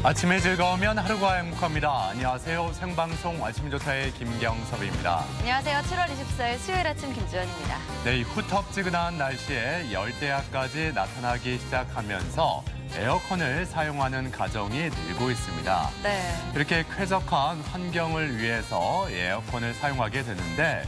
아침에 즐거우면 하루가 행복합니다. 안녕하세요. 생방송 아침 조타의 김경섭입니다. 안녕하세요. 7월 24일 수요일 아침 김주현입니다. 네, 이 후텁지근한 날씨에 열대야까지 나타나기 시작하면서 에어컨을 사용하는 가정이 늘고 있습니다. 네. 이렇게 쾌적한 환경을 위해서 에어컨을 사용하게 되는데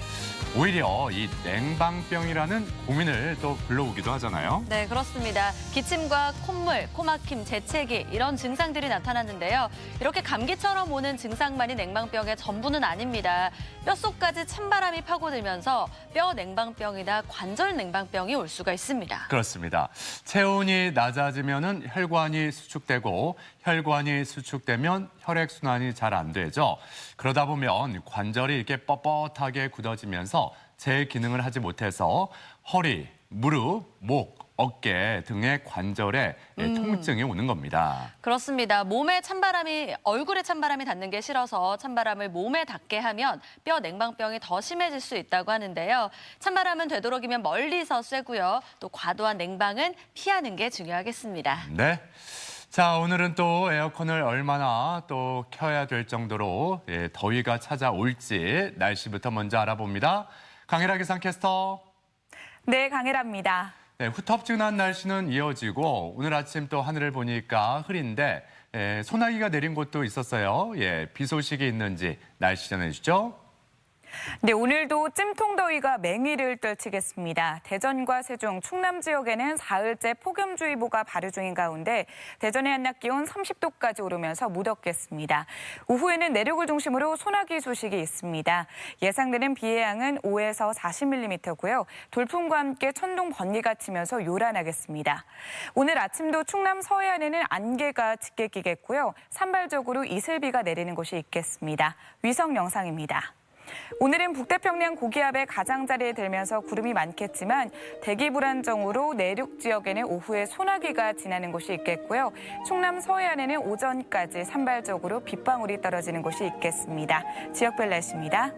오히려 이 냉방병이라는 고민을 또 불러오기도 하잖아요. 네, 그렇습니다. 기침과 콧물, 코막힘, 재채기 이런 증상들이 나타났는데요. 이렇게 감기처럼 오는 증상만이 냉방병의 전부는 아닙니다. 뼛속까지 찬바람이 파고들면서 뼈 냉방병이나 관절 냉방병이 올 수가 있습니다. 그렇습니다. 체온이 낮아지면은 혈관이 수축되고 혈관이 수축되면 혈액순환이 잘 안 되죠. 그러다 보면 관절이 이렇게 뻣뻣하게 굳어지면서 제 기능을 하지 못해서 허리, 무릎, 목, 어깨 등의 관절에 통증이 오는 겁니다. 그렇습니다. 얼굴에 찬바람이 닿는 게 싫어서 찬바람을 몸에 닿게 하면 뼈 냉방병이 더 심해질 수 있다고 하는데요. 찬바람은 되도록이면 멀리서 쐬고요. 또 과도한 냉방은 피하는 게 중요하겠습니다. 네. 자, 오늘은 또 에어컨을 얼마나 또 켜야 될 정도로 더위가 찾아올지 날씨부터 먼저 알아봅니다. 강혜라 기상캐스터. 네, 강혜라입니다. 네, 후텁지근한 날씨는 이어지고 오늘 아침 또 하늘을 보니까 흐린데 소나기가 내린 곳도 있었어요. 비 소식이 있는지 날씨 전해주죠. 네, 오늘도 찜통더위가 맹위를 떨치겠습니다. 대전과 세종, 충남 지역에는 사흘째 폭염주의보가 발효 중인 가운데 대전의 한낮 기온 30도까지 오르면서 무덥겠습니다. 오후에는 내륙을 중심으로 소나기 소식이 있습니다. 예상되는 비의 양은 5에서 40mm고요. 돌풍과 함께 천둥 번개가 치면서 요란하겠습니다. 오늘 아침도 충남 서해안에는 안개가 짙게 끼겠고요. 산발적으로 이슬비가 내리는 곳이 있겠습니다. 위성 영상입니다. 오늘은 북태평양 고기압의 가장자리에 들면서 구름이 많겠지만 대기 불안정으로 내륙 지역에는 오후에 소나기가 지나는 곳이 있겠고요. 충남 서해안에는 오전까지 산발적으로 빗방울이 떨어지는 곳이 있겠습니다. 지역별 날씨입니다.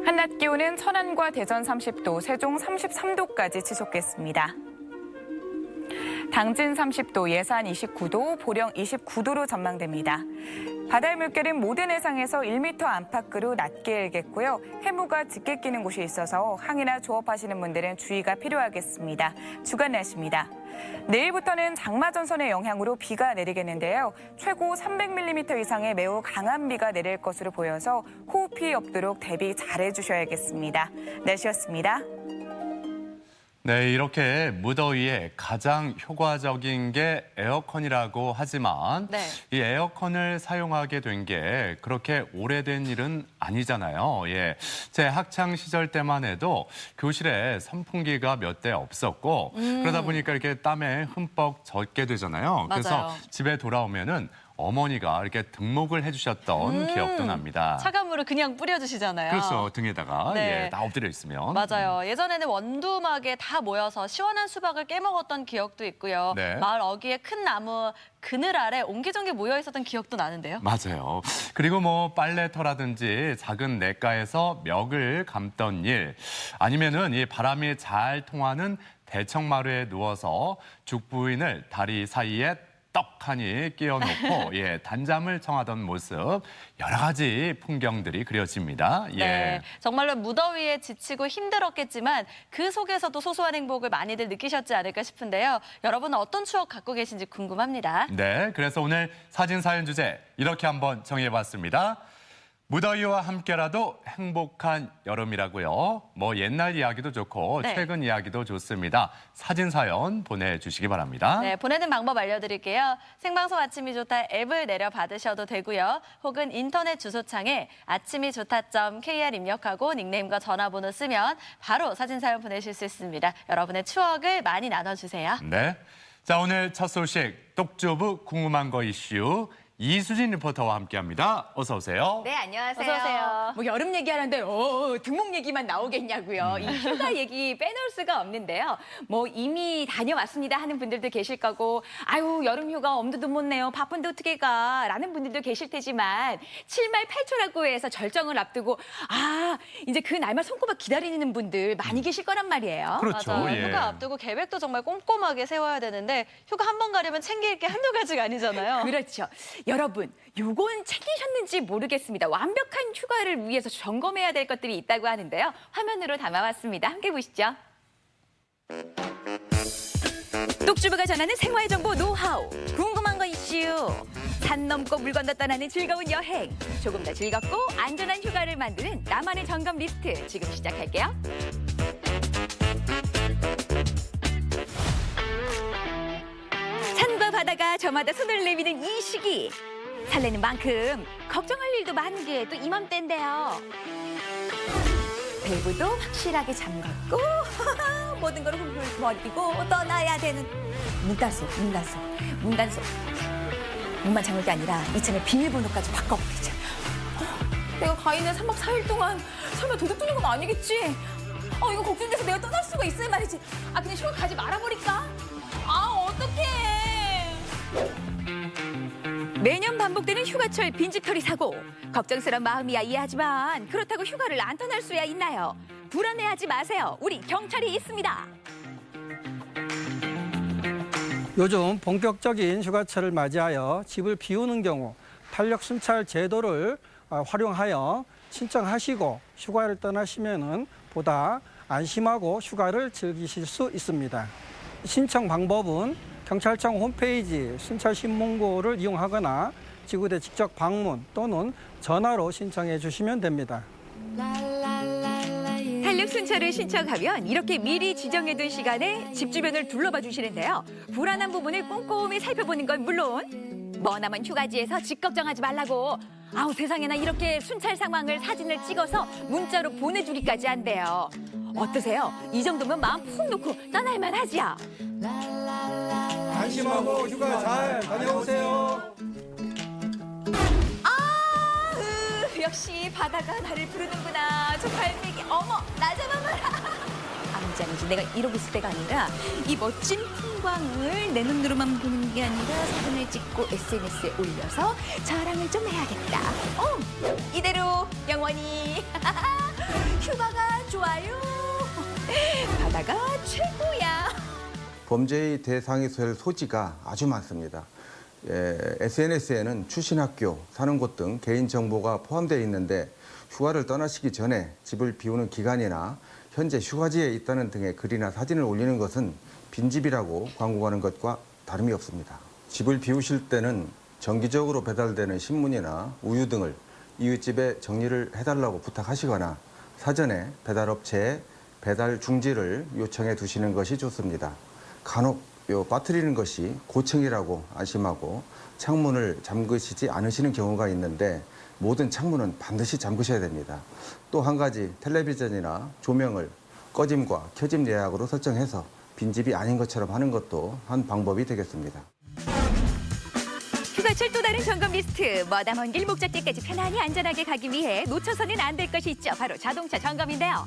한낮 기온은 천안과 대전 30도, 세종 33도까지 치솟겠습니다. 당진 30도, 예산 29도, 보령 29도로 전망됩니다. 바다의 물결은 모든 해상에서 1m 안팎으로 낮게 일겠고요. 해무가 짙게 끼는 곳이 있어서 항해나 조업하시는 분들은 주의가 필요하겠습니다. 주간 날씨입니다. 내일부터는 장마전선의 영향으로 비가 내리겠는데요. 최고 300mm 이상의 매우 강한 비가 내릴 것으로 보여서 호우 피해 없도록 대비 잘해주셔야겠습니다. 날씨였습니다. 네, 이렇게 무더위에 가장 효과적인 게 에어컨이라고 하지만 이 에어컨을 사용하게 된 게 그렇게 오래된 일은 아니잖아요. 제 학창 시절 때만 해도 교실에 선풍기가 몇 대 없었고 그러다 보니까 이렇게 땀에 흠뻑 젖게 되잖아요. 맞아요. 그래서 집에 돌아오면은 어머니가 이렇게 등목을 해주셨던 기억도 납니다. 차가운 물을 그냥 뿌려주시잖아요. 그렇죠. 등에다가 네. 다 엎드려 있으면. 맞아요. 예전에는 원두막에 다 모여서 시원한 수박을 깨먹었던 기억도 있고요. 네. 마을 어귀에 큰 나무 그늘 아래 옹기종기 모여 있었던 기억도 나는데요. 맞아요. 그리고 뭐 빨래터라든지 작은 냇가에서 멱을 감던 일, 아니면은 이 바람이 잘 통하는 대청마루에 누워서 죽부인을 다리 사이에 떡하니 끼워놓고 단잠을 청하던 모습, 여러 가지 풍경들이 그려집니다. 네, 정말로 무더위에 지치고 힘들었겠지만 그 속에서도 소소한 행복을 많이들 느끼셨지 않을까 싶은데요. 여러분은 어떤 추억 갖고 계신지 궁금합니다. 네, 그래서 오늘 사진 사연 주제 이렇게 한번 정해봤습니다. 무더위와 함께라도 행복한 여름이라고요. 뭐 옛날 이야기도 좋고 최근 이야기도 좋습니다. 사진 사연 보내주시기 바랍니다. 네, 보내는 방법 알려드릴게요. 생방송 아침이 좋다 앱을 내려받으셔도 되고요. 혹은 인터넷 주소창에 아침이 좋다.kr 입력하고 닉네임과 전화번호 쓰면 바로 사진 사연 보내실 수 있습니다. 여러분의 추억을 많이 나눠주세요. 네. 자, 오늘 첫 소식, 똑주부 궁금한 거 이슈. 이수진 리포터와 함께합니다. 어서 오세요. 네, 안녕하세요. 어서 오세요. 뭐 여름 얘기하는데 등목 얘기만 나오겠냐고요. 이 휴가 얘기 빼놓을 수가 없는데요. 뭐 이미 다녀왔습니다 하는 분들도 계실 거고 아유 여름 휴가 엄두도 못 내요. 바쁜데 어떻게 가? 라는 분들도 계실 테지만 7말 8초라고 해서 절정을 앞두고 이제 그 날만 손꼽아 기다리는 분들 많이 계실 거란 말이에요. 그렇죠. 맞아요. 예. 휴가 앞두고 계획도 정말 꼼꼼하게 세워야 되는데 휴가 한 번 가려면 챙길 게 한두 가지가 아니잖아요. 그렇죠. 여러분, 요건 챙기셨는지 모르겠습니다. 완벽한 휴가를 위해서 점검해야 될 것들이 있다고 하는데요. 화면으로 담아왔습니다. 함께 보시죠. 똑주부가 전하는 생활정보 노하우. 궁금한 거 이슈. 산 넘고 물 건너 떠나는 즐거운 여행. 조금 더 즐겁고 안전한 휴가를 만드는 나만의 점검 리스트. 지금 시작할게요. 산과 바다가 저마다 손을 내미는 이 시기. 설레는 만큼 걱정할 일도 많은 게 또 이맘때인데요. 밸브도 확실하게 잠갔고 모든 걸 훌훌 버리고 떠나야 되는 문단속. 문만 잠글 게 아니라 이참에 비밀번호까지 바꿔버리자. 내가 가 있는 3박 4일 동안 설마 도둑 뚫린 건 아니겠지? 이거 걱정돼서 내가 떠날 수가 있어야 말이지. 그냥 휴가 가지 말아버릴까? 어떡해. 매년 반복되는 휴가철 빈집털이 사고. 걱정스러운 마음이야 이해하지만 그렇다고 휴가를 안 떠날 수야 있나요? 불안해하지 마세요. 우리 경찰이 있습니다. 요즘 본격적인 휴가철을 맞이하여 집을 비우는 경우 탄력 순찰 제도를 활용하여 신청하시고 휴가를 떠나시면은 보다 안심하고 휴가를 즐기실 수 있습니다. 신청 방법은 경찰청 홈페이지 순찰 신문고를 이용하거나 지구대 직접 방문 또는 전화로 신청해 주시면 됩니다. 탄력 순찰을 신청하면 이렇게 미리 정해둔 시간에 집 주변을 둘러봐 주시는데요. 불안한 부분을 꼼꼼히 살펴보는 건 물론 머나먼 휴가지에서 집 걱정하지 말라고 세상에나 이렇게 순찰 상황을 사진을 찍어서 문자로 보내주기까지 한대요. 어떠세요? 이 정도면 마음 푹 놓고 떠날만 하지요. 안심하고 휴가 잘 다녀오세요. 역시 바다가 나를 부르는구나. 저 갈매기 어머 나 잡아봐라. 아니지 내가 이러고 있을 때가 아니라 이 멋진 풍광을 내 눈으로만 보는 게 아니라 사진을 찍고 SNS에 올려서 자랑을 좀 해야겠다. 이대로 영원히 휴가가 좋아요. 바다가 최고야. 범죄의 대상이 될 소지가 아주 많습니다. SNS에는 출신 학교, 사는 곳 등 개인정보가 포함되어 있는데 휴가를 떠나시기 전에 집을 비우는 기간이나 현재 휴가지에 있다는 등의 글이나 사진을 올리는 것은 빈집이라고 광고하는 것과 다름이 없습니다. 집을 비우실 때는 정기적으로 배달되는 신문이나 우유 등을 이웃집에 정리를 해달라고 부탁하시거나 사전에 배달업체에 배달 중지를 요청해 두시는 것이 좋습니다. 간혹 빠뜨리는 것이 고층이라고 안심하고 창문을 잠그시지 않으시는 경우가 있는데 모든 창문은 반드시 잠그셔야 됩니다. 또 한 가지 텔레비전이나 조명을 꺼짐과 켜짐 예약으로 설정해서 빈집이 아닌 것처럼 하는 것도 한 방법이 되겠습니다. 휴가철 또 다른 점검 리스트. 머다 먼 길 목적지까지 편안히 안전하게 가기 위해 놓쳐서는 안 될 것이 있죠. 바로 자동차 점검인데요.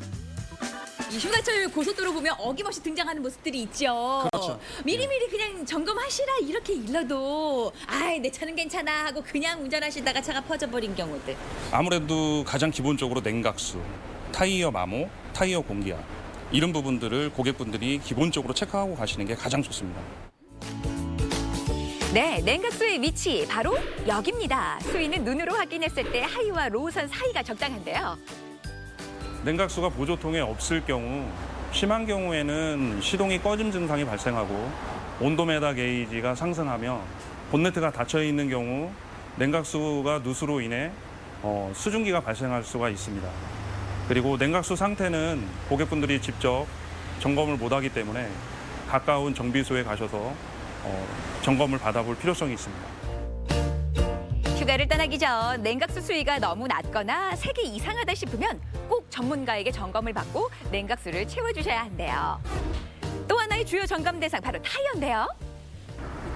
이 휴가철 고속도로 보면 어김없이 등장하는 모습들이 있죠. 그렇죠. 미리미리 그냥 점검하시라 이렇게 일러도 내 차는 괜찮아 하고 그냥 운전하시다가 차가 퍼져버린 경우들. 아무래도 가장 기본적으로 냉각수, 타이어 마모, 타이어 공기압 이런 부분들을 고객분들이 기본적으로 체크하고 가시는 게 가장 좋습니다. 네, 냉각수의 위치 바로 여기입니다. 수위는 눈으로 확인했을 때 하이와 로우선 사이가 적당한데요. 냉각수가 보조통에 없을 경우 심한 경우에는 시동이 꺼짐 증상이 발생하고 온도메다 게이지가 상승하며 본네트가 닫혀 있는 경우 냉각수가 누수로 인해 수증기가 발생할 수가 있습니다. 그리고 냉각수 상태는 고객분들이 직접 점검을 못하기 때문에 가까운 정비소에 가셔서 점검을 받아볼 필요성이 있습니다. 휴가를 떠나기 전 냉각수 수위가 너무 낮거나 색이 이상하다 싶으면 꼭 전문가에게 점검을 받고 냉각수를 채워주셔야 한대요. 또 하나의 주요 점검 대상 바로 타이어인데요.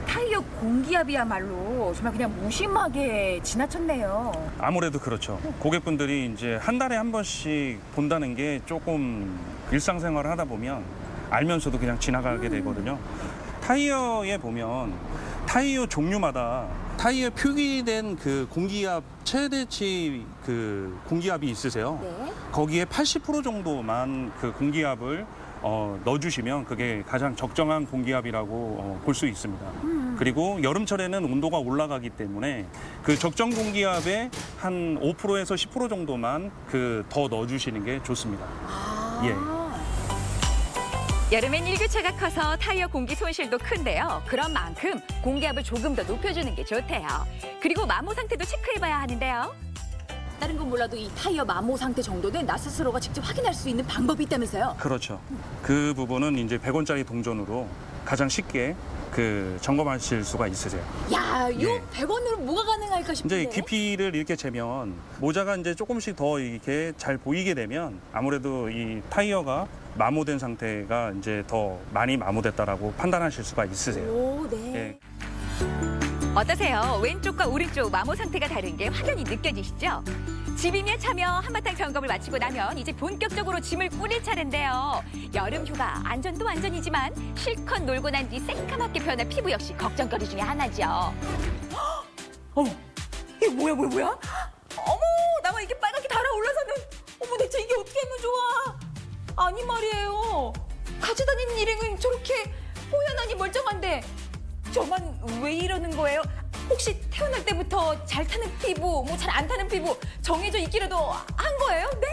타이어 공기압이야말로 정말 그냥 무심하게 지나쳤네요. 아무래도 그렇죠. 고객분들이 이제 한 달에 한 번씩 본다는 게 조금 일상생활을 하다 보면 알면서도 그냥 지나가게 되거든요. 타이어에 보면 타이어 종류마다 타이어에 표기된 그 공기압 최대치 그 공기압이 있으세요. 네. 거기에 80% 정도만 그 공기압을 넣어주시면 그게 가장 적정한 공기압이라고 볼 수 있습니다. 그리고 여름철에는 온도가 올라가기 때문에 그 적정 공기압의 한 5%에서 10% 정도만 그 더 넣어주시는 게 좋습니다. 예. 여름엔 일교차가 커서 타이어 공기 손실도 큰데요. 그런 만큼 공기압을 조금 더 높여주는 게 좋대요. 그리고 마모 상태도 체크해봐야 하는데요. 다른 건 몰라도 이 타이어 마모 상태 정도는 나 스스로가 직접 확인할 수 있는 방법이 있다면서요? 그렇죠. 그 부분은 이제 100원짜리 동전으로 가장 쉽게 그 점검하실 수가 있으세요. 야, 요 예. 100원으로 뭐가 가능할까 싶은데. 이제 깊이를 이렇게 재면 모자가 이제 조금씩 더 이렇게 잘 보이게 되면 아무래도 이 타이어가 마모된 상태가 이제 더 많이 마모됐다라고 판단하실 수가 있으세요. 오, 네. 예. 어떠세요? 왼쪽과 오른쪽 마모 상태가 다른 게 확연히 느껴지시죠? 집임에 참여 한바탕 점검을 마치고 나면 이제 본격적으로 짐을 꾸릴 차례인데요. 여름 휴가 안전도 안전이지만 실컷 놀고 난 뒤 새까맣게 변할 피부 역시 걱정거리 중에 하나죠. 어머, 이게 뭐야? 어머, 나만 이게 빨갛게 달아올라서는 어머, 대체 이게 어떻게 하면 좋아? 아니 말이에요. 가져다니는 일행은 저렇게 호연하니 멀쩡한데 저만 왜 이러는 거예요? 혹시 태어날 때부터 잘 타는 피부, 뭐 잘 안 타는 피부 정해져 있기라도 한 거예요? 네?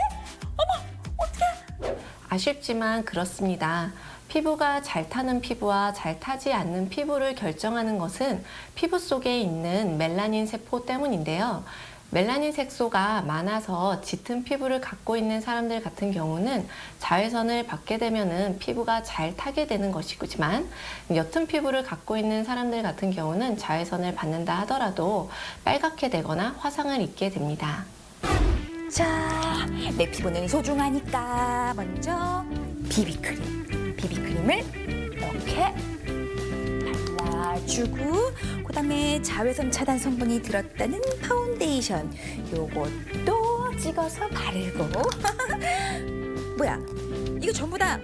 어머, 어떡해? 아쉽지만 그렇습니다. 피부가 잘 타는 피부와 잘 타지 않는 피부를 결정하는 것은 피부 속에 있는 멜라닌 세포 때문인데요. 멜라닌 색소가 많아서 짙은 피부를 갖고 있는 사람들 같은 경우는 자외선을 받게 되면은 피부가 잘 타게 되는 것이지만 옅은 피부를 갖고 있는 사람들 같은 경우는 자외선을 받는다 하더라도 빨갛게 되거나 화상을 입게 됩니다. 자, 내 피부는 소중하니까 먼저 비비크림을 이렇게 발라주고 그다음에 자외선 차단 성분이 들었다는 파운데이션 요것도 찍어서 바르고 뭐야, 이거 전부 다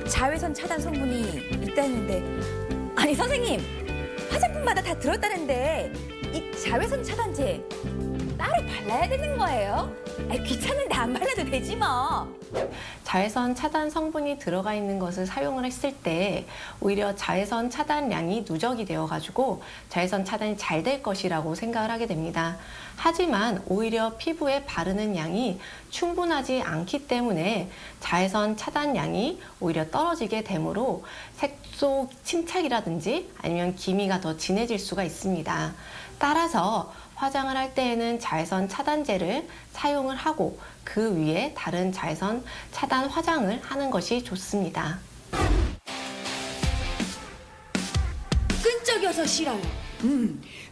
자외선 차단 성분이 있다는데 아니 선생님, 화장품마다 다 들었다는데 이 자외선 차단제 따로 발라야 되는 거예요? 아이, 귀찮은데 안 발라도 되지 뭐. 자외선 차단 성분이 들어가 있는 것을 사용을 했을 때 오히려 자외선 차단량이 누적이 되어가지고 자외선 차단이 잘 될 것이라고 생각을 하게 됩니다. 하지만 오히려 피부에 바르는 양이 충분하지 않기 때문에 자외선 차단량이 오히려 떨어지게 되므로 색소 침착이라든지 아니면 기미가 더 진해질 수가 있습니다. 따라서 화장을 할 때에는 자외선 차단제를 사용을 하고 그 위에 다른 자외선 차단 화장을 하는 것이 좋습니다. 끈적여서 싫어요.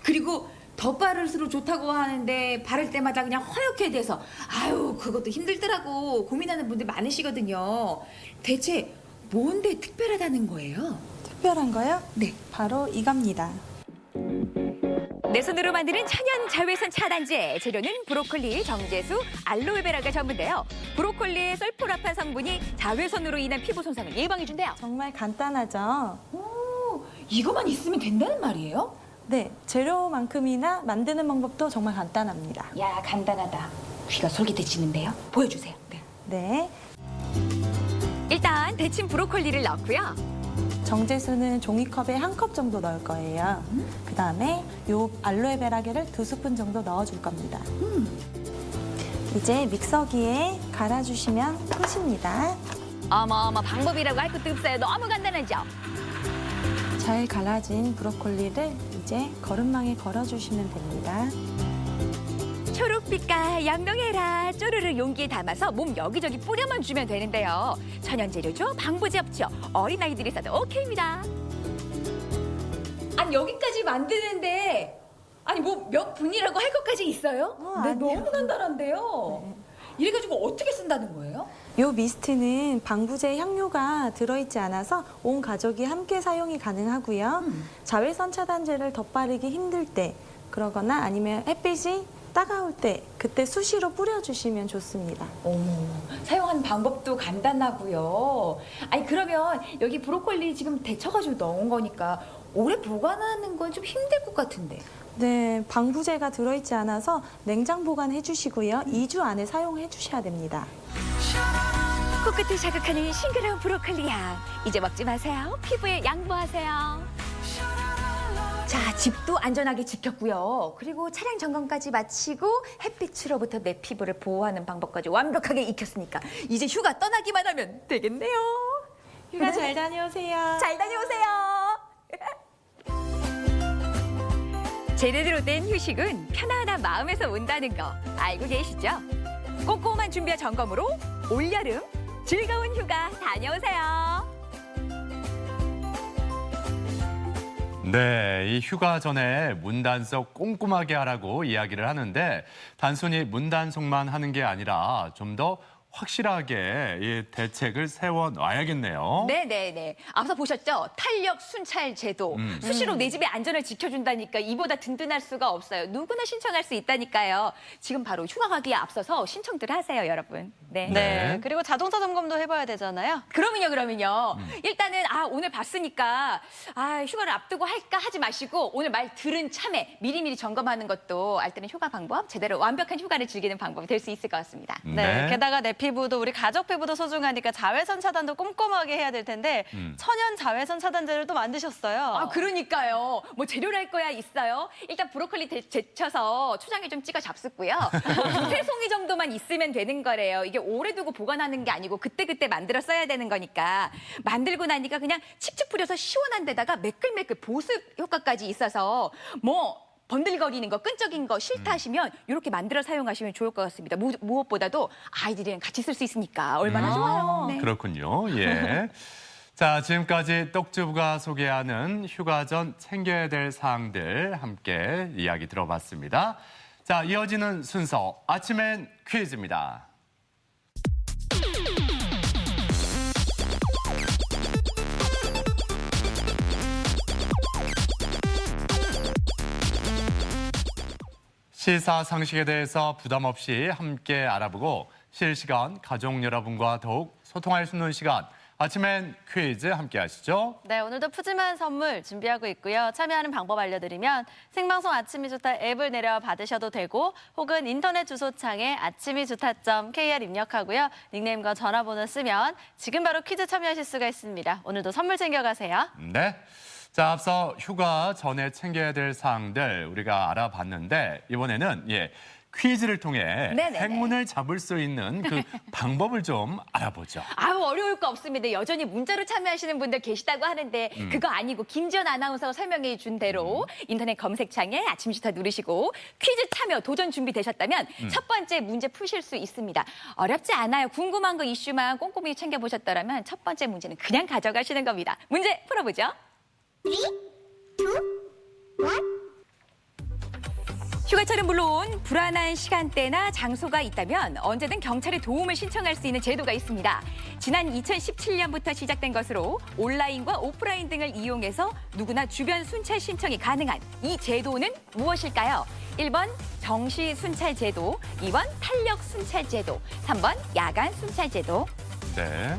그리고 덧바를수록 좋다고 하는데 바를 때마다 그냥 허옇게 돼서 아유, 그것도 힘들더라고 고민하는 분들 많으시거든요. 대체 뭔데 특별하다는 거예요? 특별한 거요? 네. 바로 이겁니다. 내 손으로 만드는 천연 자외선 차단제. 재료는 브로콜리, 정제수, 알로에베라가 전부인데요. 브로콜리의 설포라판 성분이 자외선으로 인한 피부 손상을 예방해준대요. 정말 간단하죠? 오, 이거만 있으면 된다는 말이에요? 네, 재료만큼이나 만드는 방법도 정말 간단합니다. 야, 간단하다. 귀가 솔깃해지는데요. 보여주세요. 네. 네, 일단 데친 브로콜리를 넣고요. 정제수는 종이컵에 1컵 정도 넣을 거예요. 그 다음에 요 알로에베라겔을 2스푼 정도 넣어줄 겁니다. 이제 믹서기에 갈아주시면 끝입니다. 어머, 방법이라고 할 것도 없어요. 너무 간단하죠? 잘 갈아진 브로콜리를 이제 거름망에 걸어주시면 됩니다. 초록빛깔 양동해라. 쪼르르 용기에 담아서 몸 여기저기 뿌려만 주면 되는데요. 천연 재료죠? 방부제 없죠? 어린아이들이 써도 오케이입니다. 아니, 여기까지 만드는데 아니 뭐 몇 분이라고 할 것까지 있어요? 네, 아니요. 너무 간단한데요. 이래가지고 어떻게 쓴다는 거예요? 요 미스트는 방부제 향료가 들어있지 않아서 온 가족이 함께 사용이 가능하고요. 자외선 차단제를 덧바르기 힘들 때 그러거나 아니면 햇빛이 따가울 때 그때 수시로 뿌려주시면 좋습니다. 사용하는 방법도 간단하고요. 아니 그러면 여기 브로콜리 지금 데쳐가지고 넣은 거니까 오래 보관하는 건 좀 힘들 것 같은데. 네, 방부제가 들어있지 않아서 냉장 보관해 주시고요. 2주 안에 사용해 주셔야 됩니다. 코끝을 자극하는 싱그러운 브로콜리 향. 이제 먹지 마세요. 피부에 양보하세요. 자, 집도 안전하게 지켰고요. 그리고 차량 점검까지 마치고 햇빛으로부터 내 피부를 보호하는 방법까지 완벽하게 익혔으니까 이제 휴가 떠나기만 하면 되겠네요. 휴가 잘 다녀오세요. 잘 다녀오세요. 제대로 된 휴식은 편안한 마음에서 온다는 거 알고 계시죠? 꼼꼼한 준비와 점검으로 올여름 즐거운 휴가 다녀오세요. 네, 이 휴가 전에 문단속 꼼꼼하게 하라고 이야기를 하는데 단순히 문단속만 하는 게 아니라 좀 더 확실하게 이 대책을 세워놔야겠네요. 네네네. 앞서 보셨죠? 탄력 순찰 제도. 수시로 내 집의 안전을 지켜준다니까 이보다 든든할 수가 없어요. 누구나 신청할 수 있다니까요. 지금 바로 휴가 가기에 앞서서 신청들 하세요, 여러분. 네. 네. 그리고 자동차 점검도 해봐야 되잖아요. 그러면요. 일단은 오늘 봤으니까 휴가를 앞두고 할까 하지 마시고 오늘 말 들은 참에 미리미리 점검하는 것도 알뜰한 휴가 방법, 제대로 완벽한 휴가를 즐기는 방법이 될 수 있을 것 같습니다. 네. 게다가 내 피부도 우리 가족 피부도 소중하니까 자외선 차단도 꼼꼼하게 해야 될 텐데 천연 자외선 차단제를 또 만드셨어요. 그러니까요. 뭐 재료랄 거야 있어요. 일단 브로콜리 데쳐서 초장에 좀 찍어 잡숫고요. 두세 송이 정도만 있으면 되는 거래요. 이게 오래 두고 보관하는 게 아니고 그때그때 만들어 써야 되는 거니까 만들고 나니까 그냥 칙칙 뿌려서 시원한 데다가 매끌매끌 보습 효과까지 있어서 뭐 번들거리는 거, 끈적인 거 싫다 하시면 이렇게 만들어 사용하시면 좋을 것 같습니다. 무엇보다도 아이들이랑 같이 쓸 수 있으니까 얼마나 좋아요. 네. 그렇군요. 예. 자, 지금까지 떡주부가 소개하는 휴가 전 챙겨야 될 사항들 함께 이야기 들어봤습니다. 자, 이어지는 순서 아침엔 퀴즈입니다. 시사상식에 대해서 부담 없이 함께 알아보고 실시간 가족 여러분과 더욱 소통할 수 있는 시간 아침엔 퀴즈 함께 하시죠. 네, 오늘도 푸짐한 선물 준비하고 있고요. 참여하는 방법 알려드리면 생방송 아침이 좋다 앱을 내려 받으셔도 되고 혹은 인터넷 주소창에 아침이좋다.kr 입력하고요. 닉네임과 전화번호 쓰면 지금 바로 퀴즈 참여하실 수가 있습니다. 오늘도 선물 챙겨가세요. 네. 자, 앞서 휴가 전에 챙겨야 될 사항들 우리가 알아봤는데 이번에는 퀴즈를 통해 네네네. 행운을 잡을 수 있는 그 방법을 좀 알아보죠. 어려울 거 없습니다. 여전히 문자로 참여하시는 분들 계시다고 하는데 그거 아니고 김지연 아나운서가 설명해 준 대로 인터넷 검색창에 아침 주타 누르시고 퀴즈 참여 도전 준비되셨다면 첫 번째 문제 푸실 수 있습니다. 어렵지 않아요. 궁금한 거 이슈만 꼼꼼히 챙겨보셨더라면 첫 번째 문제는 그냥 가져가시는 겁니다. 문제 풀어보죠. 휴가철은 물론 불안한 시간대나 장소가 있다면 언제든 경찰의 도움을 신청할 수 있는 제도가 있습니다. 지난 2017년부터 시작된 것으로 온라인과 오프라인 등을 이용해서 누구나 주변 순찰 신청이 가능한 이 제도는 무엇일까요? 1번 정시 순찰 제도, 2번 탄력 순찰 제도, 3번 야간 순찰 제도. 네.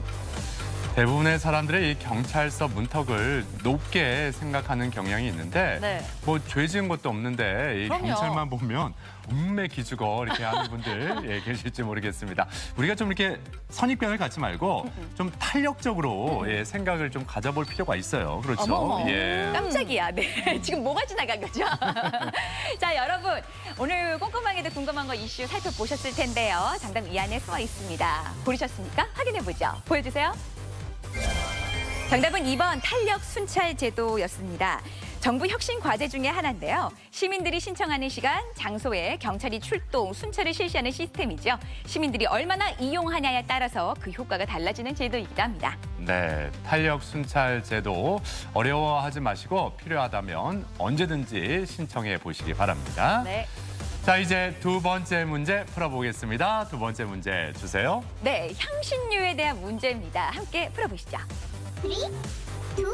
대부분의 사람들의 이 경찰서 문턱을 높게 생각하는 경향이 있는데 네. 뭐 죄 지은 것도 없는데 이 그럼요. 경찰만 보면 음매 기죽어 이렇게 하는 분들 계실지 모르겠습니다. 우리가 좀 이렇게 선입견을 갖지 말고 좀 탄력적으로 생각을 좀 가져볼 필요가 있어요. 그렇죠? 어머머. 예. 깜짝이야. 네. 지금 뭐가 지나간 거죠? 자, 여러분. 오늘 꼼꼼하게도 궁금한 거 이슈 살펴보셨을 텐데요. 정답 이 안에 써 있습니다. 고르셨습니까? 확인해보죠. 보여주세요. 정답은 2번 탄력 순찰 제도였습니다. 정부 혁신 과제 중에 하나인데요. 시민들이 신청하는 시간, 장소에 경찰이 출동, 순찰을 실시하는 시스템이죠. 시민들이 얼마나 이용하냐에 따라서 그 효과가 달라지는 제도이기도 합니다. 네, 탄력 순찰 제도 어려워하지 마시고 필요하다면 언제든지 신청해 보시기 바랍니다. 네. 자, 이제 두 번째 문제 풀어보겠습니다. 두 번째 문제 주세요. 네, 향신료에 대한 문제입니다. 함께 풀어보시죠. 3, 2, 1.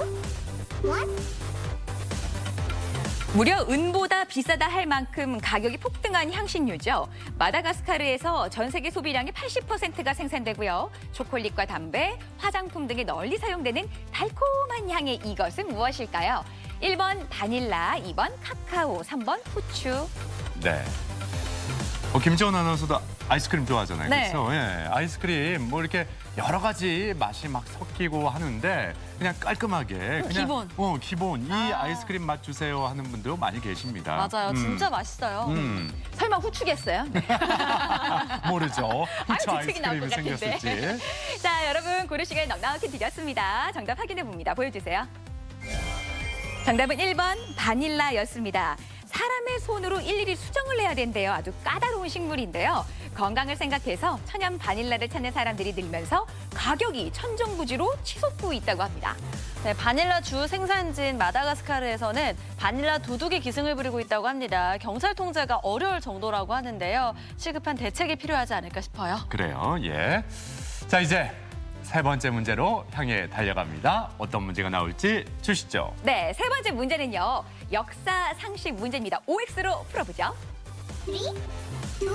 무려 은보다 비싸다 할 만큼 가격이 폭등한 향신료죠. 마다가스카르에서 전 세계 소비량의 80%가 생산되고요. 초콜릿과 담배, 화장품 등에 널리 사용되는 달콤한 향의 이것은 무엇일까요? 1번 바닐라, 2번 카카오, 3번 후추. 네. 김지원 아나운서도 아이스크림 좋아하잖아요. 네. 그렇죠? 예. 아이스크림 뭐 이렇게 여러 가지 맛이 막 섞이고 하는데 그냥 깔끔하게 그냥 기본. 기본 이 아이스크림 맛 주세요 하는 분도 많이 계십니다. 맞아요. 진짜 맛있어요. 설마 후추겠어요? 모르죠. 후추 후추기 나올 아이스크림이 것 같은데. 생겼을지. 자, 여러분 고를 시간이 넉넉히 드렸습니다. 정답 확인해 봅니다. 보여주세요. 정답은 1번 바닐라였습니다. 사람의 손으로 일일이 수정을 해야 된대요. 아주 까다로운 식물인데요. 건강을 생각해서 천연 바닐라를 찾는 사람들이 늘면서 가격이 천정부지로 치솟고 있다고 합니다. 네, 바닐라 주 생산지인 마다가스카르에서는 바닐라 도둑이 기승을 부리고 있다고 합니다. 경찰 통제가 어려울 정도라고 하는데요. 시급한 대책이 필요하지 않을까 싶어요. 그래요. 예. 자, 이제 세 번째 문제로 향해 달려갑니다. 어떤 문제가 나올지 주시죠. 네, 세 번째 문제는요. 역사 상식 문제입니다. OX로 풀어보죠. 3, 2, 1.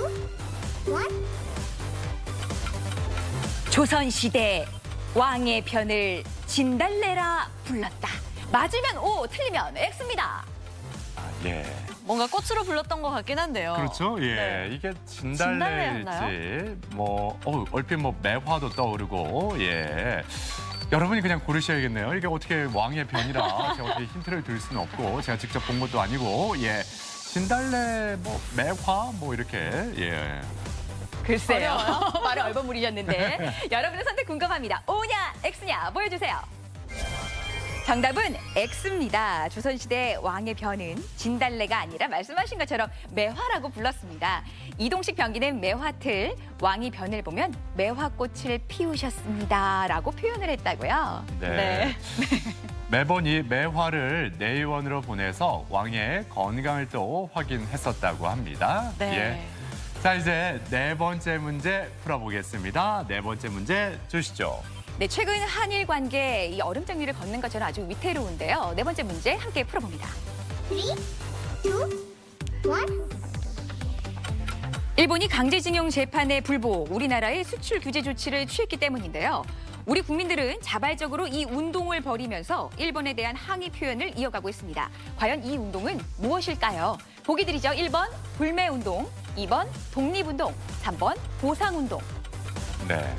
조선시대 왕의 편을 진달래라 불렀다. 맞으면 O, 틀리면 X입니다. 예. 뭔가 꽃으로 불렀던 것 같긴 한데요. 그렇죠. 예. 네. 이게 진달래일지 얼핏 매화도 떠오르고 예. 여러분이 그냥 고르셔야겠네요. 이게 어떻게 왕의 변이라 제가 어떻게 힌트를 드릴 수는 없고 제가 직접 본 것도 아니고 예. 진달래 매화 이렇게 예. 글쎄요. 말을 얼버무리셨는데. 여러분의 선택 궁금합니다. O냐 X냐 보여주세요. 정답은 X입니다. 조선시대 왕의 변은 진달래가 아니라 말씀하신 것처럼 매화라고 불렀습니다. 이동식 병기는 매화틀, 왕이 변을 보면 매화꽃을 피우셨습니다. 라고 표현을 했다고요. 네. 매번 이 매화를 내의원으로 보내서 왕의 건강을 또 확인했었다고 합니다. 네. 예. 자, 이제 네 번째 문제 풀어보겠습니다. 네 번째 문제 주시죠. 네, 최근 한일 관계 이 얼음장류를 걷는 것처럼 아주 위태로운데요. 네 번째 문제 함께 풀어봅니다. 3, 2, 1. 일본이 강제징용 재판에 불복, 우리나라의 수출 규제 조치를 취했기 때문인데요. 우리 국민들은 자발적으로 이 운동을 벌이면서 일본에 대한 항의 표현을 이어가고 있습니다. 과연 이 운동은 무엇일까요? 보기 드리죠. 1번 불매운동, 2번 독립운동, 3번 보상운동. 네.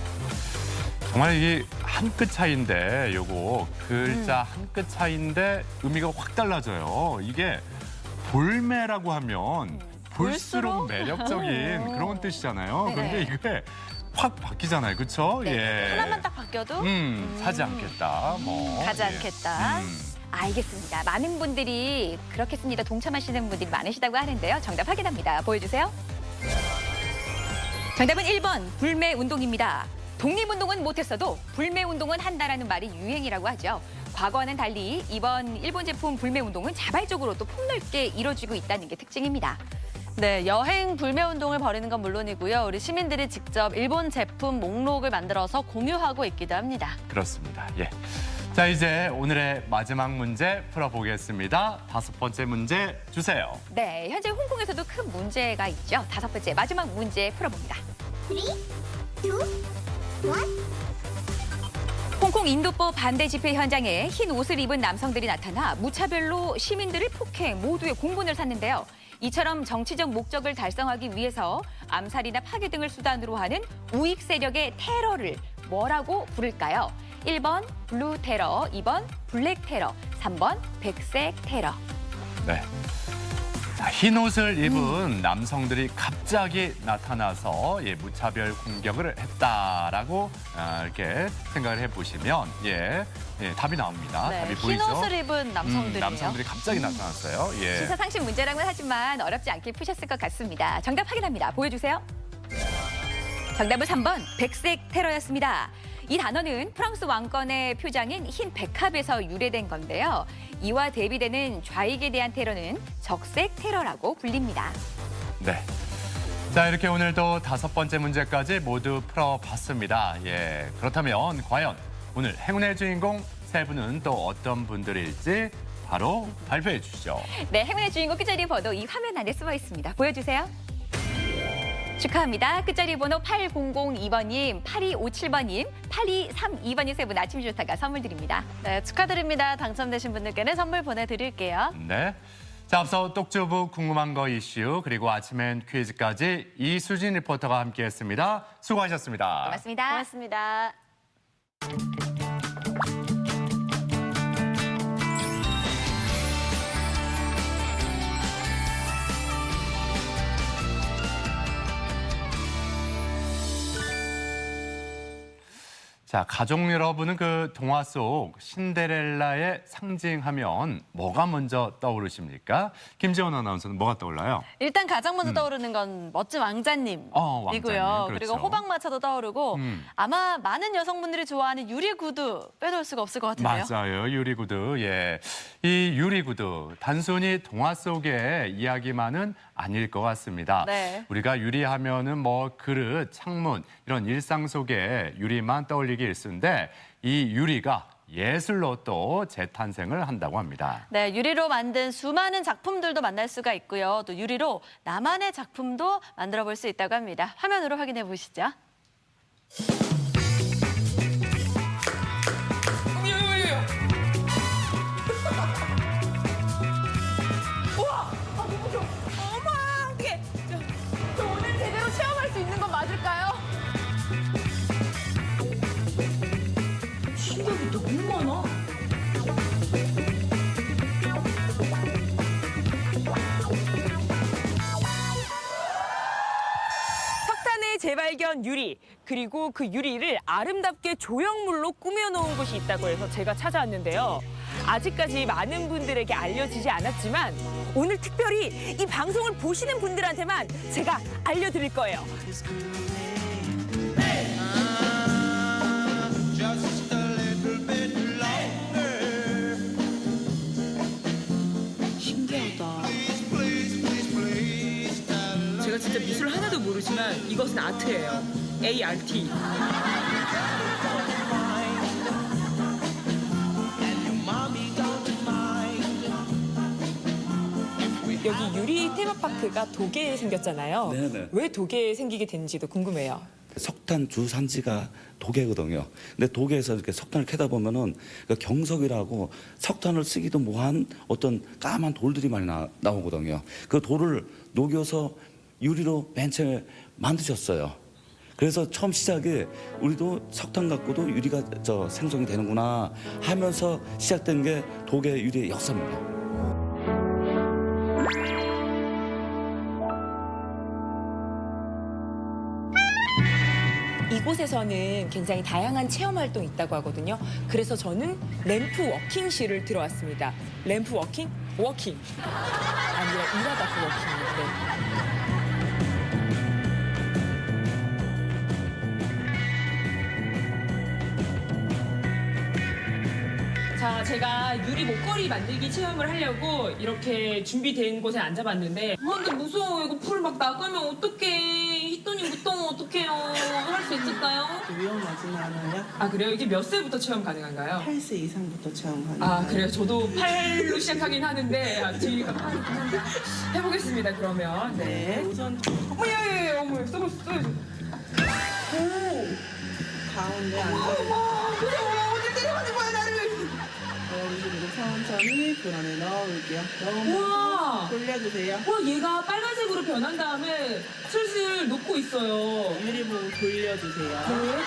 정말 이게 한 끗 차이인데 요거 글자 한 끗 차이인데 의미가 확 달라져요. 이게 볼매라고 하면 볼수록 매력적인 그런 뜻이잖아요. 그런데 이게 확 바뀌잖아요. 그렇죠? 네. 예. 하나만 딱 바뀌어도 사지 않겠다. 가지 예. 않겠다. 알겠습니다. 많은 분들이 그렇겠습니다. 동참하시는 분들이 많으시다고 하는데요. 정답 확인합니다. 보여주세요. 정답은 1번 불매운동입니다. 독립운동은 못했어도 불매운동은 한다라는 말이 유행이라고 하죠. 과거와는 달리 이번 일본 제품 불매운동은 자발적으로 또 폭넓게 이뤄지고 있다는 게 특징입니다. 네, 여행 불매 운동을 벌이는 건 물론이고요. 우리 시민들이 직접 일본 제품 목록을 만들어서 공유하고 있기도 합니다. 그렇습니다. 예. 자, 이제 오늘의 마지막 문제 풀어보겠습니다. 다섯 번째 문제 주세요. 네, 현재 홍콩에서도 큰 문제가 있죠. 다섯 번째 마지막 문제 풀어봅니다. 3, 2, 1. 홍콩 인도법 반대 집회 현장에 흰 옷을 입은 남성들이 나타나 무차별로 시민들을 폭행, 모두의 공분을 샀는데요. 이처럼 정치적 목적을 달성하기 위해서 암살이나 파괴 등을 수단으로 하는 우익 세력의 테러를 뭐라고 부를까요? 1번 블루 테러, 2번 블랙 테러, 3번 백색 테러. 네. 자, 흰 옷을 입은 남성들이 갑자기 나타나서 무차별 공격을 했다라고 이렇게 생각을 해보시면 답이 나옵니다. 네, 답이 흰 보이죠? 옷을 입은 남성들이에요. 남성들이 갑자기 나타났어요. 예. 시사상식 문제라고는 하지만 어렵지 않게 푸셨을 것 같습니다. 정답 확인합니다. 보여주세요. 정답은 3번 백색 테러였습니다. 이 단어는 프랑스 왕권의 표장인 흰 백합에서 유래된 건데요. 이와 대비되는 좌익에 대한 테러는 적색 테러라고 불립니다. 네. 자, 이렇게 오늘도 5번째 문제까지 모두 풀어봤습니다. 예, 그렇다면 과연 오늘 행운의 주인공 3분은 또 어떤 분들일지 바로 발표해 주시죠. 네, 행운의 주인공 끝자리 번호 이 화면 안에 숨어 있습니다. 보여주세요. 축하합니다. 끝자리 번호 8002번님, 8257번님, 8232번님 3분 아침 좋다가 선물 드립니다. 네, 축하드립니다. 당첨되신 분들께는 선물 보내드릴게요. 네. 자, 앞서 똑주부 궁금한 거 이슈 그리고 아침엔 퀴즈까지 이수진 리포터가 함께했습니다. 수고하셨습니다. 고맙습니다. 고맙습니다. 자, 가족 여러분은 그 동화 속 신데렐라의 상징하면 뭐가 먼저 떠오르십니까? 김지원 아나운서는 뭐가 떠올라요? 일단 가장 먼저 떠오르는 건 멋진 왕자님이고요. 왕자님, 그렇죠. 그리고 호박마차도 떠오르고 아마 많은 여성분들이 좋아하는 유리구두 빼놓을 수가 없을 것 같은데요. 맞아요. 유리구두. 예. 이 유리구두 단순히 동화 속의 이야기만은 아닐 것 같습니다. 네. 우리가 유리하면은 뭐 그릇, 창문 이런 일상 속의 유리만 떠올리기 일쑤인데 이 유리가 예술로 또 재탄생을 한다고 합니다. 네, 유리로 만든 수많은 작품들도 만날 수가 있고요. 또 유리로 나만의 작품도 만들어 볼 수 있다고 합니다. 화면으로 확인해 보시죠. 저 오늘 제대로 체험할 수 있는 건 맞을까요? 신기하게 너무 많아. 석탄의 재발견 유리, 그리고 그 유리를 아름답게 조형물로 꾸며놓은 곳이 있다고 해서 제가 찾아왔는데요. 아직까지 많은 분들에게 알려지지 않았지만 오늘 특별히 이 방송을 보시는 분들한테만 제가 알려드릴 거예요. 신기하다. 제가 진짜 미술 하나도 모르지만 이것은 아트예요. ART. 여기 유리 테마파크가 도계에 생겼잖아요. 네네. 왜 도계에 생기게 됐는지도 궁금해요. 석탄 주산지가 도계거든요. 근데 도계에서 이렇게 석탄을 캐다 보면은 그 경석이라고 석탄을 쓰기도 뭐한 어떤 까만 돌들이 많이 나오거든요. 그 돌을 녹여서 유리로 맨 처음에 만드셨어요. 그래서 처음 시작에 우리도 석탄 갖고도 유리가 생성이 되는구나 하면서 시작된 게 도계 유리의 역사입니다. 이곳에서는 굉장히 다양한 체험 활동이 있다고 하거든요. 그래서 저는 램프 워킹실을 들어왔습니다. 램프 워킹? 워킹. 아니라 일하다 그 워킹인데. 자, 제가 유리 목걸이 만들기 체험을 하려고 이렇게 준비된 곳에 앉아봤는데 근데 무서워. 이거 불 막 나가면 어떡해. 히토님 묻으면 어떡해요. 할 수 있을까요? 위험하지는 않아요. 아, 그래요? 이게 몇 세부터 체험 가능한가요? 8세 이상부터 체험 가능해요. 아, 그래요? 저도 8로 시작하긴 하는데 뒤가 8이긴 한데 해보겠습니다, 그러면. 네. 우선 어머, 예, 어머, 써보세요. 오! 가운데 앉아. 무서워. 어딜 데려가는 거야, 나를. 그리고 천천히 불 안에 넣어볼게요. 우와! 돌려주세요. 와, 얘가 빨간색으로 변한 다음에 슬슬 녹고 있어요. 유리봉 돌려주세요. 네.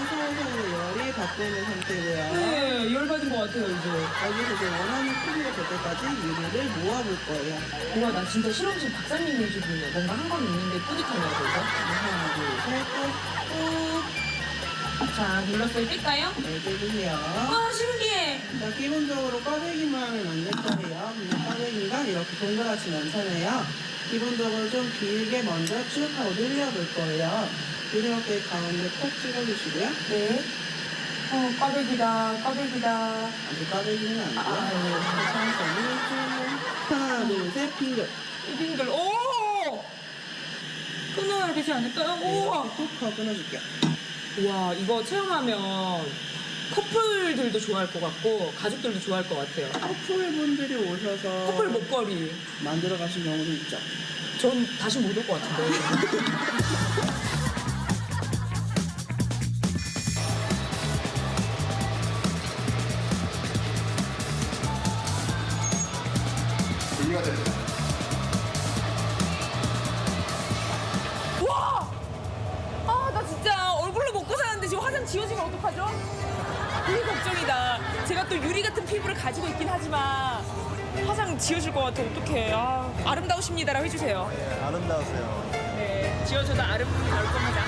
서서히 열이 받고 상태고요. 네, 열받은 것 같아요, 이제. 여기서 이제 원하는 크기가 될 때까지 유리를 모아볼 거예요. 우와, 나 진짜 실험실 박사님의 기분이야. 뭔가 한 건 있는데 뿌듯하네요, 그래서. 하나, 둘, 셋, 꾹. 자, 눌렀어요. 뺄까요? 네, 떼주세요. 와, 신기해. 자, 기본적으로 꽈배기만을 만들 거예요. 그냥 꽈배기가 이렇게 동그랗진 않잖아요. 기본적으로 좀 길게 먼저 쭉 하고 늘려볼 거예요. 이렇게 가운데 콕 찍어주시고요. 네. 꽈배기다. 아직 꽈배기는 아니고요. 천천히 쭉. 하나, 둘, 셋, 빙글. 빙글. 오! 되지 않을까요? 우와. 톡 끊어줄게요. 와, 이거 체험하면 커플들도 좋아할 것 같고 가족들도 좋아할 것 같아요. 커플분들이 오셔서 커플 목걸이. 만들어 가신 경우도 있죠. 전 다시 못 올 것 같은데. 와! 아, 나 진짜 얼굴로 먹고 사는데 지금 화장 지워지면 어떡하죠? 되게 걱정이다. 제가 또 유리 같은 피부를 가지고 있긴 하지만 화장 지워질 것 같아. 어떡해. 아, 아름다우십니다라고 해주세요. 네, 아름다우세요. 네, 지워줘도 아름다움이 나올 겁니다.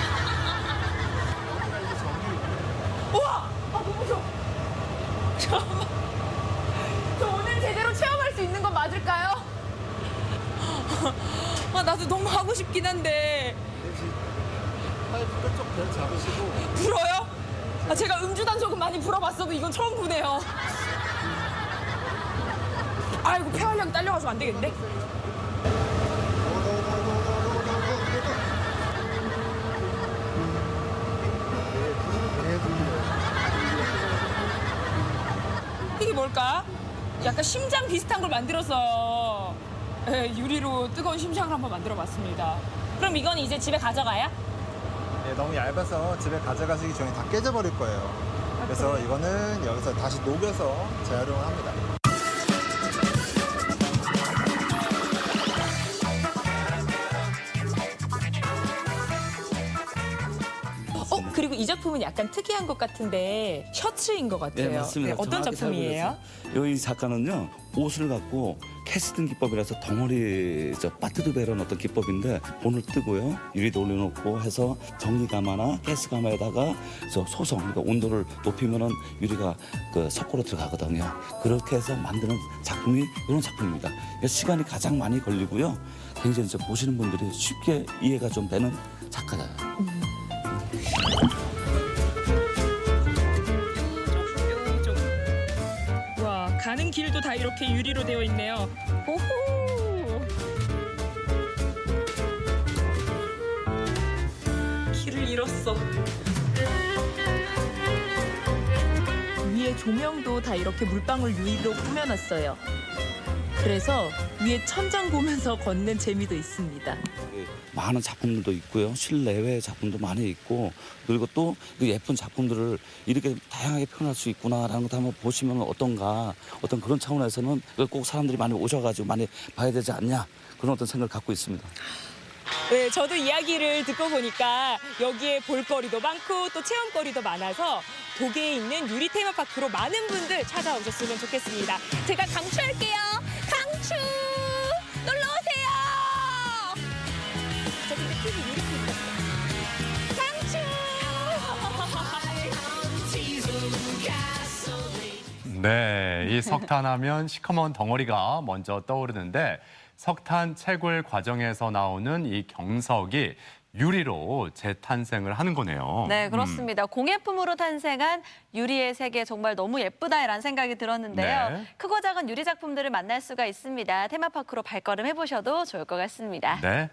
우와! 아, 너무 좋아. 잠깐만. 저 오늘 제대로 체험할 수 있는 건 맞을까요? 아, 나도 너무 하고 싶긴 한데. 파이프 끝쪽 벨 잡으시고. 불어요? 아, 제가 음주단속은 많이 불어봤어도 이건 처음 부네요. 아이고, 폐활량이 딸려가지고 안 되겠는데? 이게 뭘까? 약간 심장 비슷한 걸 만들어서 유리로 뜨거운 심장을 한번 만들어봤습니다. 그럼 이건 이제 집에 가져가야? 네, 너무 얇아서 집에 가져가시기 전에 다 깨져버릴 거예요. 그래서 이거는 여기서 다시 녹여서 재활용을 합니다. 그리고 이 작품은 약간 특이한 것 같은데 셔츠인 것 같아요. 네, 맞습니다. 어떤 정확히 작품이에요? 여기 작가는요, 옷을 갖고 캐스팅 기법이라서 덩어리 빠뜨리베런 어떤 기법인데 본을 뜨고요, 유리도 올려놓고 해서 전기가마나 가스가마에다가 소성, 그러니까 온도를 높이면은 유리가 그 석고로 들어가거든요. 그렇게 해서 만드는 작품이 이런 작품입니다. 그러니까 시간이 가장 많이 걸리고요, 굉장히 보시는 분들이 쉽게 이해가 좀 되는 작가예요. 와, 가는 길도 다 이렇게 유리로 되어 있네요. 오호! 길을 잃었어. 위에 조명도 다 이렇게 물방울 유리로 꾸며놨어요. 그래서 위에 천장 보면서 걷는 재미도 있습니다. 많은 작품들도 있고요. 실내외 작품도 많이 있고, 그리고 또 그 예쁜 작품들을 이렇게 다양하게 표현할 수 있구나라는 것도 한번 보시면 어떤가, 어떤 그런 차원에서는 꼭 사람들이 많이 오셔가지고 많이 봐야 되지 않냐, 그런 어떤 생각을 갖고 있습니다. 네, 저도 이야기를 듣고 보니까 여기에 볼거리도 많고 또 체험거리도 많아서 도계에 있는 유리 테마파크로 많은 분들 찾아오셨으면 좋겠습니다. 제가 강추할게요. 강추! 놀러 오세요! 저 근데 TV 유리 테마파크. 네, 이 석탄하면 시커먼 덩어리가 먼저 떠오르는데 석탄 채굴 과정에서 나오는 이 경석이 유리로 재탄생을 하는 거네요. 네, 그렇습니다. 공예품으로 탄생한 유리의 세계 정말 너무 예쁘다라는 생각이 들었는데요. 네. 크고 작은 유리 작품들을 만날 수가 있습니다. 테마파크로 발걸음 해보셔도 좋을 것 같습니다. 네,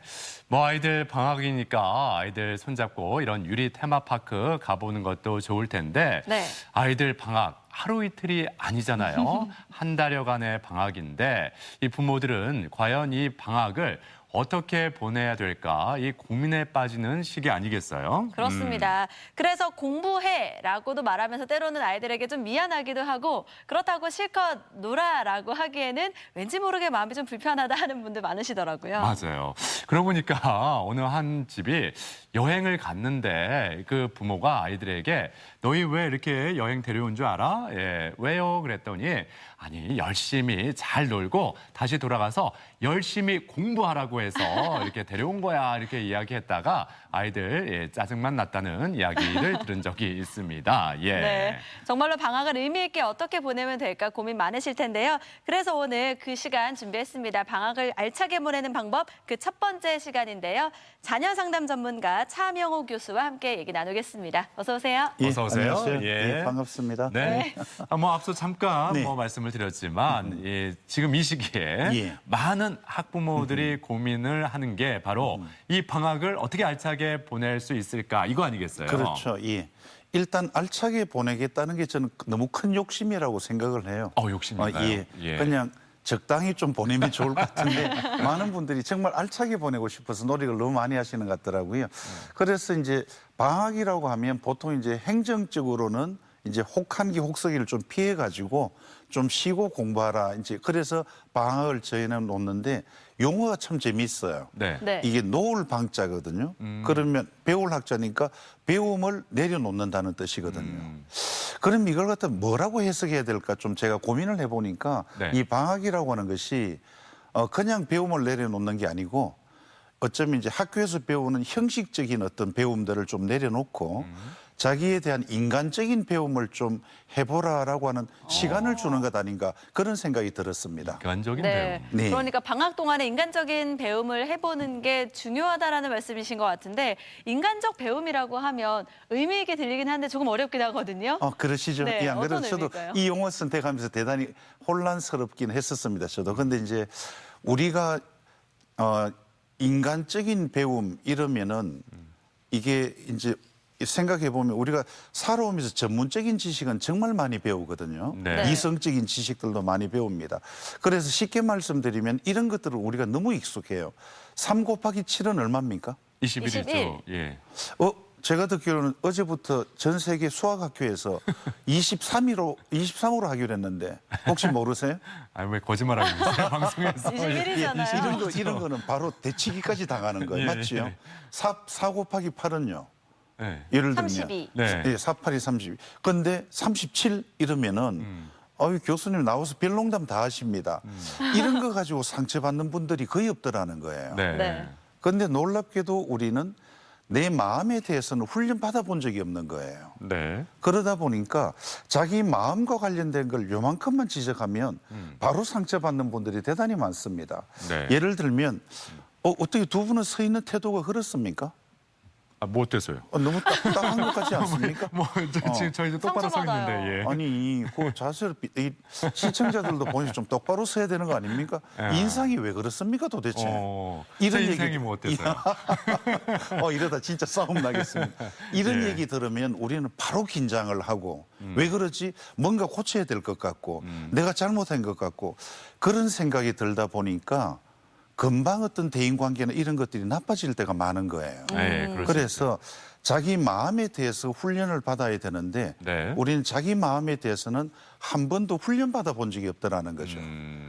뭐 아이들 방학이니까 아이들 손잡고 이런 유리 테마파크 가보는 것도 좋을 텐데 네. 아이들 방학 하루 이틀이 아니잖아요. 한 달여간의 방학인데 이 부모들은 과연 이 방학을 어떻게 보내야 될까 이 고민에 빠지는 시기 아니겠어요? 그렇습니다. 그래서 공부해라고도 말하면서 때로는 아이들에게 좀 미안하기도 하고 그렇다고 실컷 놀아라고 하기에는 왠지 모르게 마음이 좀 불편하다 하는 분들 많으시더라고요. 맞아요. 그러고 보니까 어느 한 집이 여행을 갔는데 그 부모가 아이들에게 너희 왜 이렇게 여행 데려온 줄 알아? 예, 왜요? 그랬더니 아니 열심히 잘 놀고 다시 돌아가서 열심히 공부하라고 해서 이렇게 데려온 거야 이렇게 이야기했다가 아이들 예, 짜증만 났다는 이야기를 들은 적이 있습니다. 예. 네, 정말로 방학을 의미 있게 어떻게 보내면 될까 고민 많으실 텐데요. 그래서 오늘 그 시간 준비했습니다. 방학을 알차게 보내는 방법 그 첫 번째 시간인데요. 자녀 상담 전문가 차명호 교수와 함께 얘기 나누겠습니다. 어서 오세요. 어서 오세요. 안녕하세요. 예. 반갑습니다. 네. 뭐 앞서 잠깐 네. 뭐 말씀을 말씀을 드렸지만 지금 이 시기에 예. 많은 학부모들이 고민을 하는 게 바로 이 방학을 어떻게 알차게 보낼 수 있을까 이거 아니겠어요? 그렇죠. 예. 일단 알차게 보내겠다는 게 저는 너무 큰 욕심이라고 생각을 해요. 욕심인가요? 예. 그냥 적당히 좀 보내면 좋을 것 같은데 많은 분들이 정말 알차게 보내고 싶어서 노력을 너무 많이 하시는 것 같더라고요. 그래서 이제 방학이라고 하면 보통 이제 행정적으로는 이제 혹한기 혹서기를 좀 피해 가지고 좀 쉬고 공부하라. 이제 그래서 방학을 저희는 놓는데 용어가 참 재미있어요. 네. 이게 놓을 방자거든요. 그러면 배울 학자니까 배움을 내려놓는다는 뜻이거든요. 그럼 이걸 갖다 뭐라고 해석해야 될까 좀 제가 고민을 해보니까 네. 이 방학이라고 하는 것이 그냥 배움을 내려놓는 게 아니고 어쩌면 이제 학교에서 배우는 형식적인 어떤 배움들을 좀 내려놓고 자기에 대한 인간적인 배움을 좀 해보라라고 하는 시간을 주는 것 아닌가 그런 생각이 들었습니다. 인간적인 네. 배움. 네. 그러니까 방학 동안에 인간적인 배움을 해보는 게 중요하다라는 말씀이신 것 같은데 인간적 배움이라고 하면 의미 있게 들리긴 한데 조금 어렵긴 하거든요. 그러시죠. 네, 안 그래도 어떤 저도 의미일까요? 이 용어 선택하면서 대단히 혼란스럽긴 했었습니다. 저도. 근데 이제 우리가 인간적인 배움 이러면은 이게 이제 생각해 보면 우리가 살아오면서 전문적인 지식은 정말 많이 배우거든요. 네. 이성적인 지식들도 많이 배웁니다. 그래서 쉽게 말씀드리면 이런 것들을 우리가 너무 익숙해요. 3 곱하기 7은 얼마입니까? 21이죠. 예. 제가 듣기로는 어제부터 전 세계 수학학교에서 23으로 하기로 했는데 혹시 모르세요? 왜 거짓말하고 있어요? 방송에서. 21이잖아요. 이런 거는 바로 대치기까지 당하는 거예요. 맞지요? 4 곱하기 8은요. 네. 예를 들면 32. 네. 4, 8이 32. 근데 37 이러면은 교수님 나와서 별농담 다 하십니다. 이런 거 가지고 상처받는 분들이 거의 없더라는 거예요. 네. 근데 놀랍게도 우리는 내 마음에 대해서는 훈련 받아본 적이 없는 거예요. 네. 그러다 보니까 자기 마음과 관련된 걸 요만큼만 지적하면 바로 상처받는 분들이 대단히 많습니다. 네. 예를 들면 어떻게 두 분은 서 있는 태도가 그렇습니까? 뭐 어때서요? 너무 딱딱한 것 같지 않습니까? 지금 저희도 똑바로 서 상처받아요. 있는데. 예. 아니, 그 자세를 이 시청자들도 보니 좀 똑바로 서야 되는 거 아닙니까? 인상이 왜 그렇습니까, 도대체? 이런 인상이 뭐 어땠어요? 이러다 진짜 싸움 나겠습니다. 이런 얘기 들으면 우리는 바로 긴장을 하고 왜 그러지? 뭔가 고쳐야 될 것 같고 내가 잘못한 것 같고 그런 생각이 들다 보니까 금방 어떤 대인관계나 이런 것들이 나빠질 때가 많은 거예요. 그래서 자기 마음에 대해서 훈련을 받아야 되는데 네. 우리는 자기 마음에 대해서는 한 번도 훈련받아 본 적이 없더라는 거죠.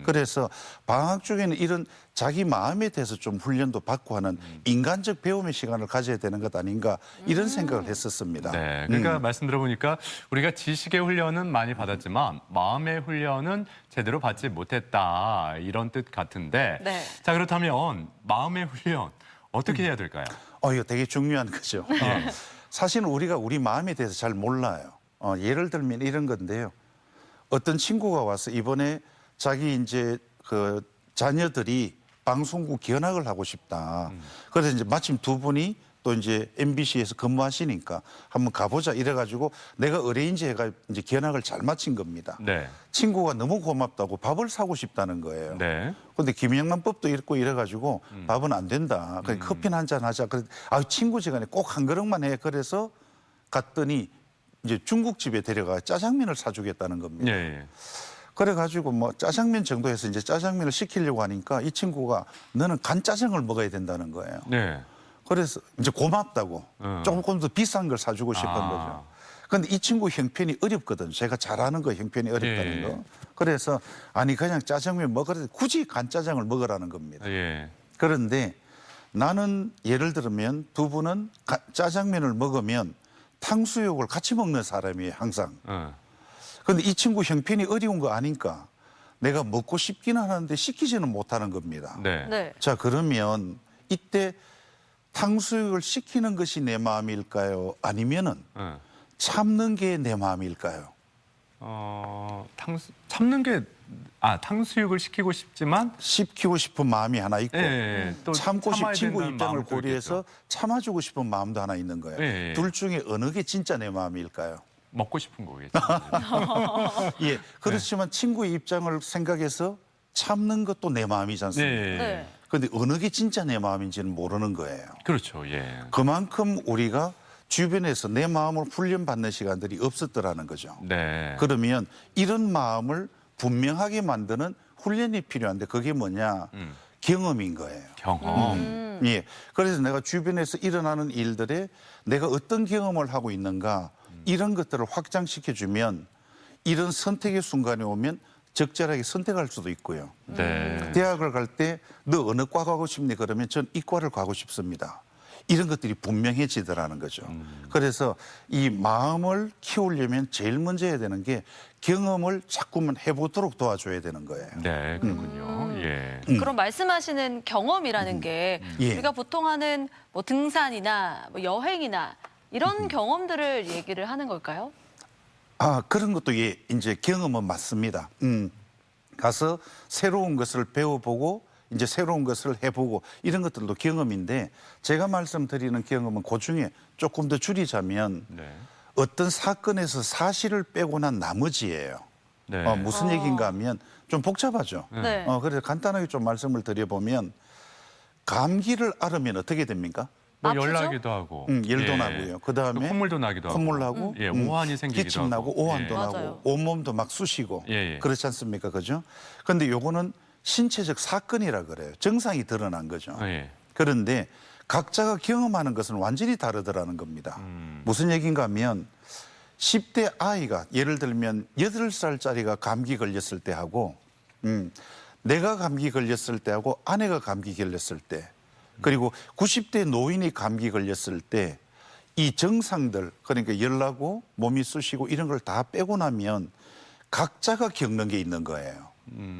그래서 방학 중에는 이런 자기 마음에 대해서 좀 훈련도 받고 하는 인간적 배움의 시간을 가져야 되는 것 아닌가 이런 생각을 했었습니다. 네, 그러니까 말씀 들어보니까 우리가 지식의 훈련은 많이 받았지만 마음의 훈련은 제대로 받지 못했다 이런 뜻 같은데 네. 자 그렇다면 마음의 훈련 어떻게 해야 될까요? 이거 되게 중요한 거죠. 사실은 우리가 우리 마음에 대해서 잘 몰라요. 예를 들면 이런 건데요. 어떤 친구가 와서 이번에 자기 이제 그 자녀들이 방송국 견학을 하고 싶다. 그래서 이제 마침 두 분이 또 이제 MBC에서 근무하시니까 한번 가보자 이래가지고 내가 어레인지 해가 이제 견학을 잘 마친 겁니다. 네. 친구가 너무 고맙다고 밥을 사고 싶다는 거예요. 네. 근데 김영란법도 읽고 이래가지고 밥은 안 된다. 그냥 커피는 한잔 하자. 그래, 친구지간에 꼭 한 그릇만 해. 그래서 갔더니 이제 중국집에 데려가 짜장면을 사주겠다는 겁니다. 예. 그래가지고 뭐 짜장면 정도 해서 이제 짜장면을 시키려고 하니까 이 친구가 너는 간짜장을 먹어야 된다는 거예요. 네. 그래서 이제 고맙다고 조금 더 비싼 걸 사주고 싶은 거죠. 근데 이 친구 형편이 어렵거든. 제가 잘하는 거 형편이 어렵다는 거. 그래서 아니 그냥 짜장면 먹으라. 굳이 간짜장을 먹으라는 겁니다. 그런데 나는 예를 들면 두 분은 짜장면을 먹으면 탕수육을 같이 먹는 사람이에요. 항상. 그런데 이 친구 형편이 어려운 거 아니까 내가 먹고 싶기는 하는데 시키지는 못하는 겁니다. 네. 자 그러면 이때 탕수육을 시키는 것이 내 마음일까요? 아니면은 참는 게 내 마음일까요? 참는 게 탕수육을 시키고 싶지만 시키고 싶은 마음이 하나 있고 또 참고 싶은 친구 된다는 입장을 마음도 고려해서 있겠죠. 참아주고 싶은 마음도 하나 있는 거예요. 둘 중에 어느 게 진짜 내 마음일까요? 먹고 싶은 거겠죠. 예, 그렇지만 친구의 입장을 생각해서 참는 것도 내 마음이지 않습니까? 네. 그런데 어느 게 진짜 내 마음인지는 모르는 거예요. 그렇죠. 예. 그만큼 우리가 주변에서 내 마음을 훈련받는 시간들이 없었더라는 거죠. 네. 그러면 이런 마음을 분명하게 만드는 훈련이 필요한데 그게 뭐냐? 경험인 거예요. 경험. 예. 그래서 내가 주변에서 일어나는 일들에 내가 어떤 경험을 하고 있는가 이런 것들을 확장시켜주면 이런 선택의 순간에 오면 적절하게 선택할 수도 있고요. 네. 대학을 갈 때 너 어느 과 가고 싶니? 그러면 전 이과를 가고 싶습니다. 이런 것들이 분명해지더라는 거죠. 그래서 이 마음을 키우려면 제일 먼저 해야 되는 게 경험을 자꾸만 해보도록 도와줘야 되는 거예요. 네, 그렇군요. 예. 그럼 말씀하시는 경험이라는 게 예. 우리가 보통 하는 뭐 등산이나 뭐 여행이나 이런 경험들을 얘기를 하는 걸까요? 아, 그런 것도 예, 이제 경험은 맞습니다. 가서 새로운 것을 배워보고 이제 새로운 것을 해보고 이런 것들도 경험인데 제가 말씀드리는 경험은 그중에 조금 더 줄이자면 네. 어떤 사건에서 사실을 빼고 난 나머지예요. 네. 무슨 얘기인가 하면 좀 복잡하죠. 네. 그래서 간단하게 좀 말씀을 드려보면 감기를 앓으면 어떻게 됩니까? 뭐 아프죠? 열나기도 하고. 열도 예. 나고요. 그다음에 콧물도 나기도 하고. 콧물 나고 예, 오한이 생기기도 기침 하고. 나고 오한도 예. 나고 맞아요. 온몸도 막 쑤시고 예, 예. 그렇지 않습니까? 그죠? 근데 요거는 신체적 사건이라 그래요. 정상이 드러난 거죠. 예. 그런데 각자가 경험하는 것은 완전히 다르더라는 겁니다. 무슨 얘기인가 하면 10대 아이가 예를 들면 8살짜리가 감기 걸렸을 때하고 내가 감기 걸렸을 때하고 아내가 감기 걸렸을 때 그리고 90대 노인이 감기 걸렸을 때 이 증상들 그러니까 열나고 몸이 쑤시고 이런 걸 다 빼고 나면 각자가 겪는 게 있는 거예요.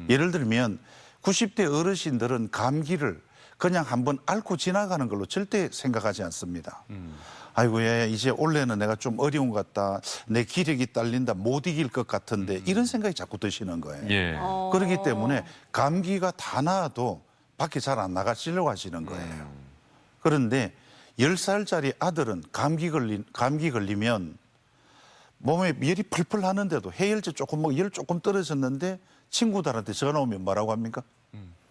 예를 들면 90대 어르신들은 감기를 그냥 한번 앓고 지나가는 걸로 절대 생각하지 않습니다. 아이고, 야, 이제 올해는 내가 좀 어려운 것 같다. 내 기력이 딸린다. 못 이길 것 같은데 이런 생각이 자꾸 드시는 거예요. 예. 그렇기 때문에 감기가 다 나아도 밖에 잘 안 나가시려고 하시는 거예요. 그런데 10살짜리 아들은 감기 걸리면 몸에 열이 펄펄 하는데도 해열제 조금 먹고 열 조금 떨어졌는데 친구들한테 전화 오면 뭐라고 합니까?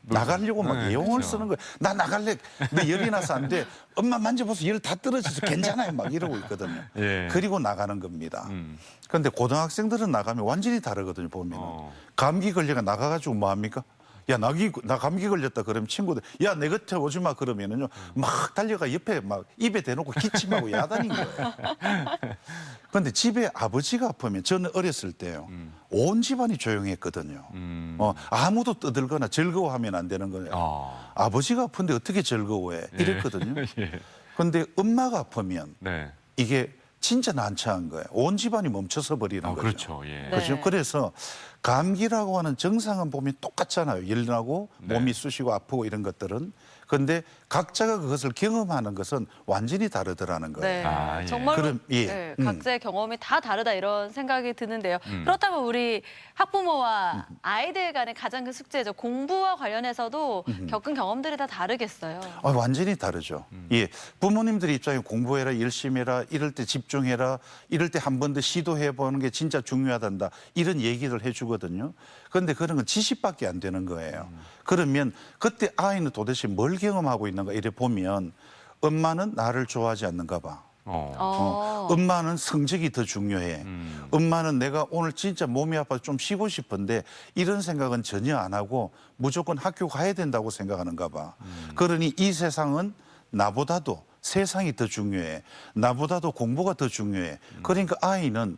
나가려고 막 네, 애용을 그렇죠. 쓰는 거예요. 나 나갈래. 내 열이 나서 안 돼. 엄마 만져봐서 열 다 떨어져서 괜찮아요. 막 이러고 있거든요. 예. 그리고 나가는 겁니다. 그런데 고등학생들은 나가면 완전히 다르거든요. 보면 감기 걸려가 나가가지고 뭐 합니까? 야, 나 감기 걸렸다 그러면 친구들 야, 내 곁에 오지 마 그러면은요 막 달려가 옆에 막 입에 대놓고 기침하고 야단인 거예요. 그런데 집에 아버지가 아프면 저는 어렸을 때요 온 집안이 조용했거든요. 아무도 떠들거나 즐거워하면 안 되는 거예요. 아버지가 아픈데 어떻게 즐거워해? 이랬거든요. 그런데 엄마가 아프면 네. 이게 진짜 난처한 거예요. 온 집안이 멈춰서 버리는 거죠. 그렇죠. 예. 그렇죠. 네. 그래서 감기라고 하는 정상은 보면 똑같잖아요. 열나고 네. 몸이 쑤시고 아프고 이런 것들은. 그런데 각자가 그것을 경험하는 것은 완전히 다르더라는 거예요. 네. 아, 예. 정말로 그럼, 예. 네, 각자의 경험이 다 다르다 이런 생각이 드는데요. 그렇다면 우리 학부모와 아이들 간의 가장 큰 숙제죠. 공부와 관련해서도 겪은 경험들이 다 다르겠어요. 완전히 다르죠. 예, 부모님들 입장에 공부해라, 열심히 해라, 이럴 때 집중해라, 이럴 때 한 번 더 시도해 보는 게 진짜 중요하단다. 이런 얘기를 해주거든요. 그런데 그런 건 지식밖에 안 되는 거예요. 그러면 그때 아이는 도대체 뭘 경험하고 있는가 이래 보면 엄마는 나를 좋아하지 않는가 봐. 엄마는 성적이 더 중요해. 엄마는 내가 오늘 진짜 몸이 아파서 좀 쉬고 싶은데 이런 생각은 전혀 안 하고 무조건 학교 가야 된다고 생각하는가 봐. 그러니 이 세상은 나보다도 세상이 더 중요해. 나보다도 공부가 더 중요해. 그러니까 아이는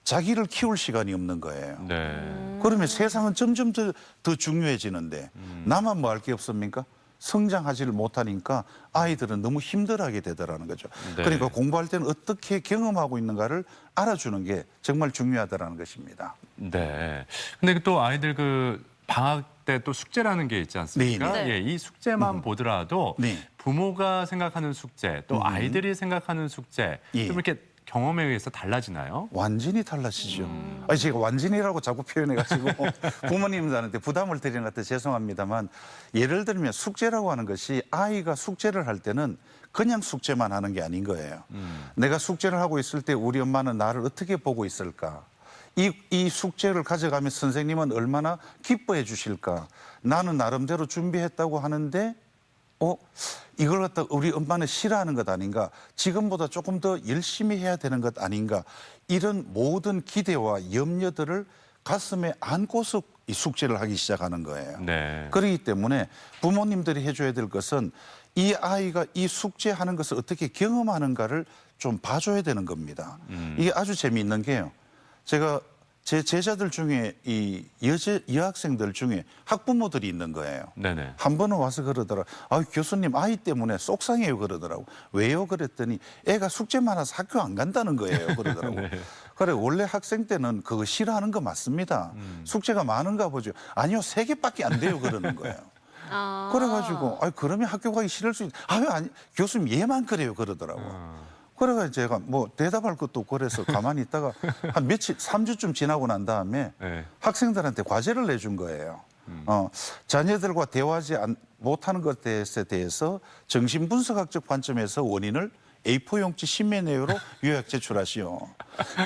자기를 키울 시간이 없는 거예요. 네. 그러면 세상은 점점 더 중요해지는데 나만 뭐 할 게 없습니까? 성장하지를 못하니까 아이들은 너무 힘들어하게 되더라는 거죠. 네. 그러니까 공부할 때는 어떻게 경험하고 있는가를 알아주는 게 정말 중요하다는 것입니다. 네. 근데 또 아이들 그 방학 때 또 숙제라는 게 있지 않습니까? 네, 네. 예, 이 숙제만 보더라도 네. 부모가 생각하는 숙제, 또 아이들이 생각하는 숙제, 예. 좀 이렇게 경험에 의해서 달라지나요? 완전히 달라지죠. 아니, 제가 완전히라고 자꾸 표현해가지고 부모님들한테 부담을 드리는 것 같아 죄송합니다만 예를 들면 숙제라고 하는 것이 아이가 숙제를 할 때는 그냥 숙제만 하는 게 아닌 거예요. 내가 숙제를 하고 있을 때 우리 엄마는 나를 어떻게 보고 있을까? 이 숙제를 가져가면 선생님은 얼마나 기뻐해 주실까? 나는 나름대로 준비했다고 하는데 이걸 갖다 우리 엄마는 싫어하는 것 아닌가? 지금보다 조금 더 열심히 해야 되는 것 아닌가? 이런 모든 기대와 염려들을 가슴에 안고서 이 숙제를 하기 시작하는 거예요. 네. 그렇기 때문에 부모님들이 해줘야 될 것은 이 아이가 이 숙제하는 것을 어떻게 경험하는가를 좀 봐줘야 되는 겁니다. 이게 아주 재미있는 게요. 제가 제 제자들 중에 이 여학생들 중에 학부모들이 있는 거예요. 네네. 한 번은 와서 그러더라. 교수님 아이 때문에 속상해요 그러더라고. 왜요? 그랬더니 애가 숙제 많아서 학교 안 간다는 거예요 그러더라고. 네. 그래 원래 학생 때는 그거 싫어하는 거 맞습니다. 숙제가 많은가 보죠. 아니요 3개밖에 안 돼요 그러는 거예요. 그래가지고 그러면 학교 가기 싫을 수 있. 아니 교수님 얘만 그래요 그러더라고. 그래가지고 제가 뭐 대답할 것도 없고 그래서 가만히 있다가 한 며칠 3주쯤 지나고 난 다음에 네. 학생들한테 과제를 내준 거예요. 자녀들과 대화하지 못하는 것에 대해서 정신분석학적 관점에서 원인을 A4 용지 10매 내외로 요약 제출하시오.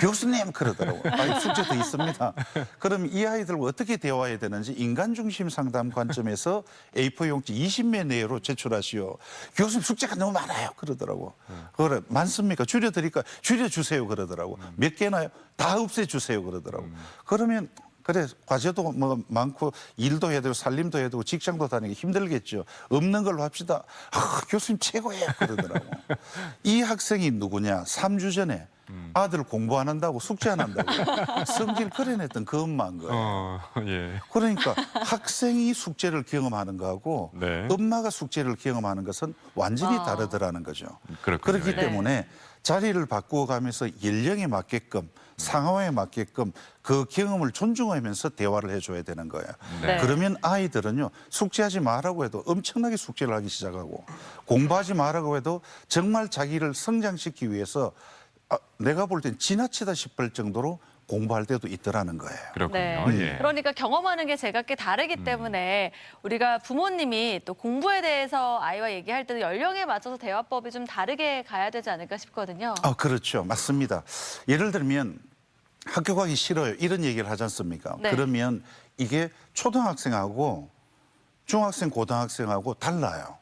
교수님 그러더라고요. 숙제 더 있습니다. 그럼 이 아이들과 어떻게 대화해야 되는지 인간중심 상담 관점에서 A4 용지 20매 내외로 제출하시오. 교수님 숙제가 너무 많아요. 그러더라고. 그래 많습니까? 줄여드릴까? 줄여주세요. 그러더라고. 몇 개나요? 다 없애주세요. 그러더라고. 그러면 그래 과제도 뭐 많고 일도 해야 되고 살림도 해야 되고 직장도 다니기 힘들겠죠. 없는 걸로 합시다. 교수님 최고예요 그러더라고. 이 학생이 누구냐? 3주 전에 아들 공부 안 한다고 숙제 안 한다고 성질 끌어냈던 그 엄마인 거예요. 예. 그러니까 학생이 숙제를 경험하는 거하고 네. 엄마가 숙제를 경험하는 것은 완전히 다르더라는 거죠. 그렇군요. 그렇기 네. 때문에 자리를 바꾸어 가면서 연령에 맞게끔 상황에 맞게끔 그 경험을 존중하면서 대화를 해줘야 되는 거예요. 네. 그러면 아이들은요 숙제하지 말라고 해도 엄청나게 숙제를 하기 시작하고 공부하지 말라고 해도 정말 자기를 성장시키기 위해서 내가 볼 땐 지나치다 싶을 정도로 공부할 때도 있더라는 거예요. 그렇군요. 네. 예. 그러니까 경험하는 게 제각기 다르기 때문에 우리가 부모님이 또 공부에 대해서 아이와 얘기할 때도 연령에 맞춰서 대화법이 좀 다르게 가야 되지 않을까 싶거든요. 그렇죠. 맞습니다. 예를 들면 학교 가기 싫어요. 이런 얘기를 하지 않습니까? 네. 그러면 이게 초등학생하고 중학생, 고등학생하고 달라요.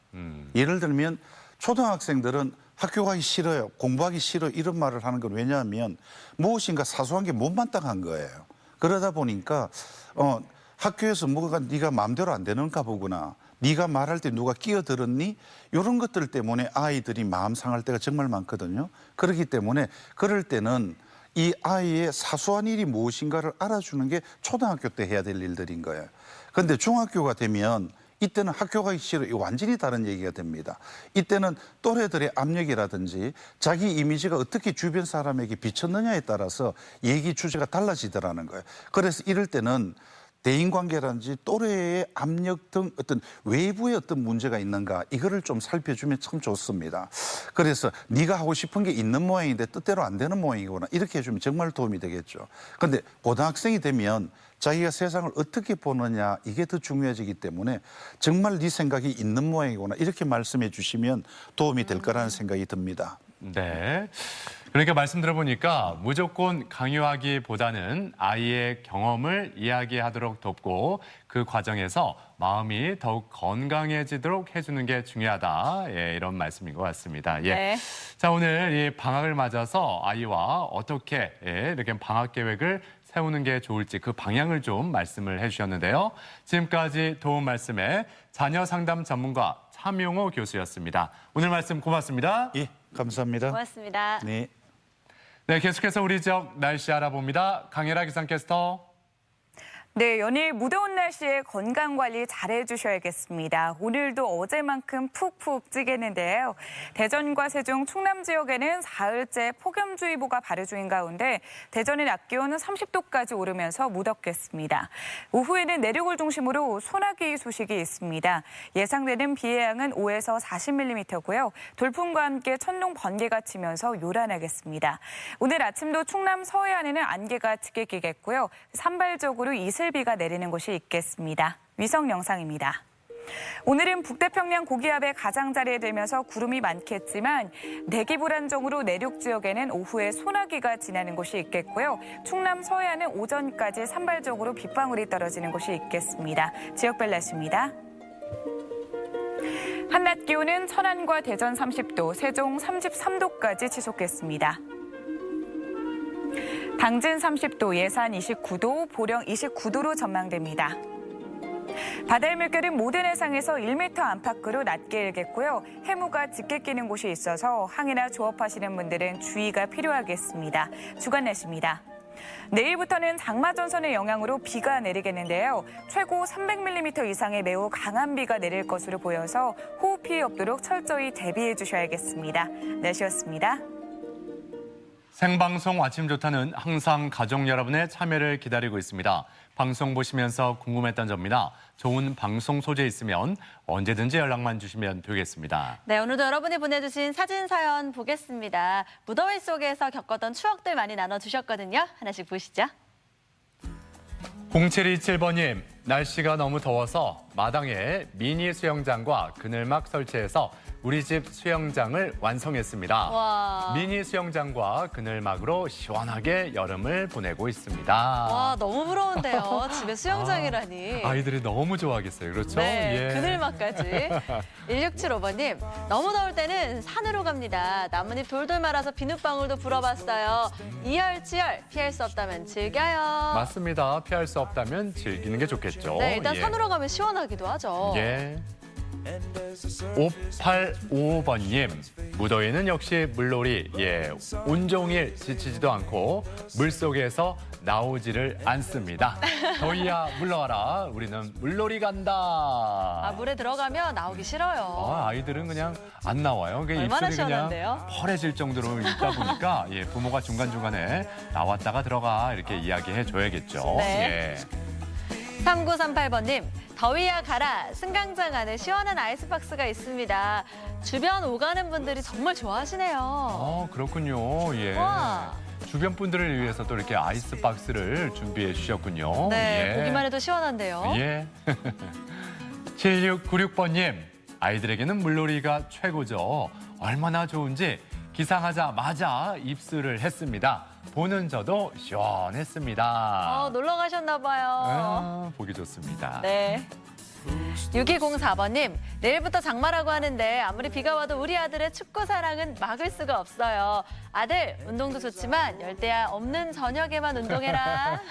예를 들면 초등학생들은 학교 가기 싫어요. 공부하기 싫어 이런 말을 하는 건 왜냐하면 무엇인가 사소한 게 못마땅한 거예요. 그러다 보니까 학교에서 뭐가 네가 마음대로 안 되는가 보구나. 네가 말할 때 누가 끼어들었니? 이런 것들 때문에 아이들이 마음 상할 때가 정말 많거든요. 그렇기 때문에 그럴 때는 이 아이의 사소한 일이 무엇인가를 알아주는 게 초등학교 때 해야 될 일들인 거예요. 그런데 중학교가 되면 이때는 학교 가기 싫어. 이거 완전히 다른 얘기가 됩니다. 이때는 또래들의 압력이라든지 자기 이미지가 어떻게 주변 사람에게 비쳤느냐에 따라서 얘기 주제가 달라지더라는 거예요. 그래서 이럴 때는 대인관계라든지 또래의 압력 등 어떤 외부의 어떤 문제가 있는가 이거를 좀 살펴주면 참 좋습니다. 그래서 네가 하고 싶은 게 있는 모양인데 뜻대로 안 되는 모양이구나 이렇게 해주면 정말 도움이 되겠죠. 그런데 고등학생이 되면 자기가 세상을 어떻게 보느냐 이게 더 중요해지기 때문에 정말 네 생각이 있는 모양이구나 이렇게 말씀해 주시면 도움이 될 거라는 생각이 듭니다. 네. 그러니까 말씀 들어보니까 무조건 강요하기보다는 아이의 경험을 이야기하도록 돕고 그 과정에서 마음이 더욱 건강해지도록 해주는 게 중요하다. 예, 이런 말씀인 것 같습니다. 예. 네. 자, 오늘 이 방학을 맞아서 아이와 어떻게 이렇게 방학 계획을 세우는 게 좋을지 그 방향을 좀 말씀을 해주셨는데요. 지금까지 도움 말씀에 자녀 상담 전문가 차명호 교수였습니다. 오늘 말씀 고맙습니다. 예, 감사합니다. 고맙습니다. 네. 네, 계속해서 우리 지역 날씨 알아봅니다. 강혜라 기상캐스터. 네, 연일 무더운 날씨에 건강관리 잘해주셔야겠습니다. 오늘도 어제만큼 푹푹 찌겠는데요. 대전과 세종, 충남 지역에는 사흘째 폭염주의보가 발효 중인 가운데 대전의 낮 기온은 30도까지 오르면서 무덥겠습니다. 오후에는 내륙을 중심으로 소나기 소식이 있습니다. 예상되는 비의 양은 5에서 40mm고요. 돌풍과 함께 천둥, 번개가 치면서 요란하겠습니다. 오늘 아침도 충남 서해안에는 안개가 짙게 끼겠고요. 산발적으로 이슬비가 내리는 곳이 있겠습니다. 위성 영상입니다. 오늘은 북태평양 고기압의 가장자리에 들면서 구름이 많겠지만 대기 불안정으로 내륙 지역에는 오후에 소나기가 지나는 곳이 있겠고요. 충남 서해안은 오전까지 산발적으로 빗방울이 떨어지는 곳이 있겠습니다. 지역별 날씨입니다. 한낮 기온은 천안과 대전 30도, 세종 33도까지 치솟겠습니다. 당진 30도, 예산 29도, 보령 29도로 전망됩니다. 바다의 물결은 모든 해상에서 1m 안팎으로 낮게 일겠고요. 해무가 짙게 끼는 곳이 있어서 항해나 조업하시는 분들은 주의가 필요하겠습니다. 주간 날씨입니다. 내일부터는 장마전선의 영향으로 비가 내리겠는데요. 최고 300mm 이상의 매우 강한 비가 내릴 것으로 보여서 호우 피해 없도록 철저히 대비해 주셔야겠습니다. 날씨였습니다. 생방송 아침 좋다는 항상 가족 여러분의 참여를 기다리고 있습니다. 방송 보시면서 궁금했던 점이나 좋은 방송 소재 있으면 언제든지 연락만 주시면 되겠습니다. 네, 오늘도 여러분이 보내주신 사진 사연 보겠습니다. 무더위 속에서 겪었던 추억들 많이 나눠주셨거든요. 하나씩 보시죠. 0727번님, 날씨가 너무 더워서 마당에 미니 수영장과 그늘막 설치해서 우리 집 수영장을 완성했습니다. 와. 미니 수영장과 그늘막으로 시원하게 여름을 보내고 있습니다. 와, 너무 부러운데요. 집에 수영장이라니. 아이들이 너무 좋아하겠어요. 그렇죠? 네, 예. 그늘막까지. 1675번님, 너무 더울 때는 산으로 갑니다. 나뭇잎 돌돌 말아서 비눗방울도 불어봤어요. 이열치열, 피할 수 없다면 즐겨요. 맞습니다. 피할 수 없다면 즐기는 게 좋겠죠. 네, 일단 예. 산으로 가면 시원하기도 하죠. 예. 5855번님, 무더위는 역시 물놀이. 예, 온종일 지치지도 않고 물속에서 나오지를 않습니다. 더위야 물러와라. 우리는 물놀이 간다. 아, 물에 들어가면 나오기 싫어요. 아이들은 그냥 안 나와요. 얼마나 입술이 시원한데요? 그냥 펄해질 정도로 있다 보니까 예, 부모가 중간중간에 나왔다가 들어가 이렇게 이야기해 줘야겠죠. 네. 예. 3938번님, 더위야 가라. 승강장 안에 시원한 아이스박스가 있습니다. 주변 오가는 분들이 정말 좋아하시네요. 그렇군요. 예. 와. 주변 분들을 위해서 또 이렇게 아이스박스를 준비해 주셨군요. 네, 예. 보기만 해도 시원한데요. 예. 7696번님, 아이들에게는 물놀이가 최고죠. 얼마나 좋은지 기상하자마자 입수를 했습니다. 보는 저도 시원했습니다. 놀러 가셨나 봐요. 보기 좋습니다. 네. 6204번님, 내일부터 장마라고 하는데 아무리 비가 와도 우리 아들의 축구 사랑은 막을 수가 없어요. 아들, 운동도 좋지만 열대야 없는 저녁에만 운동해라.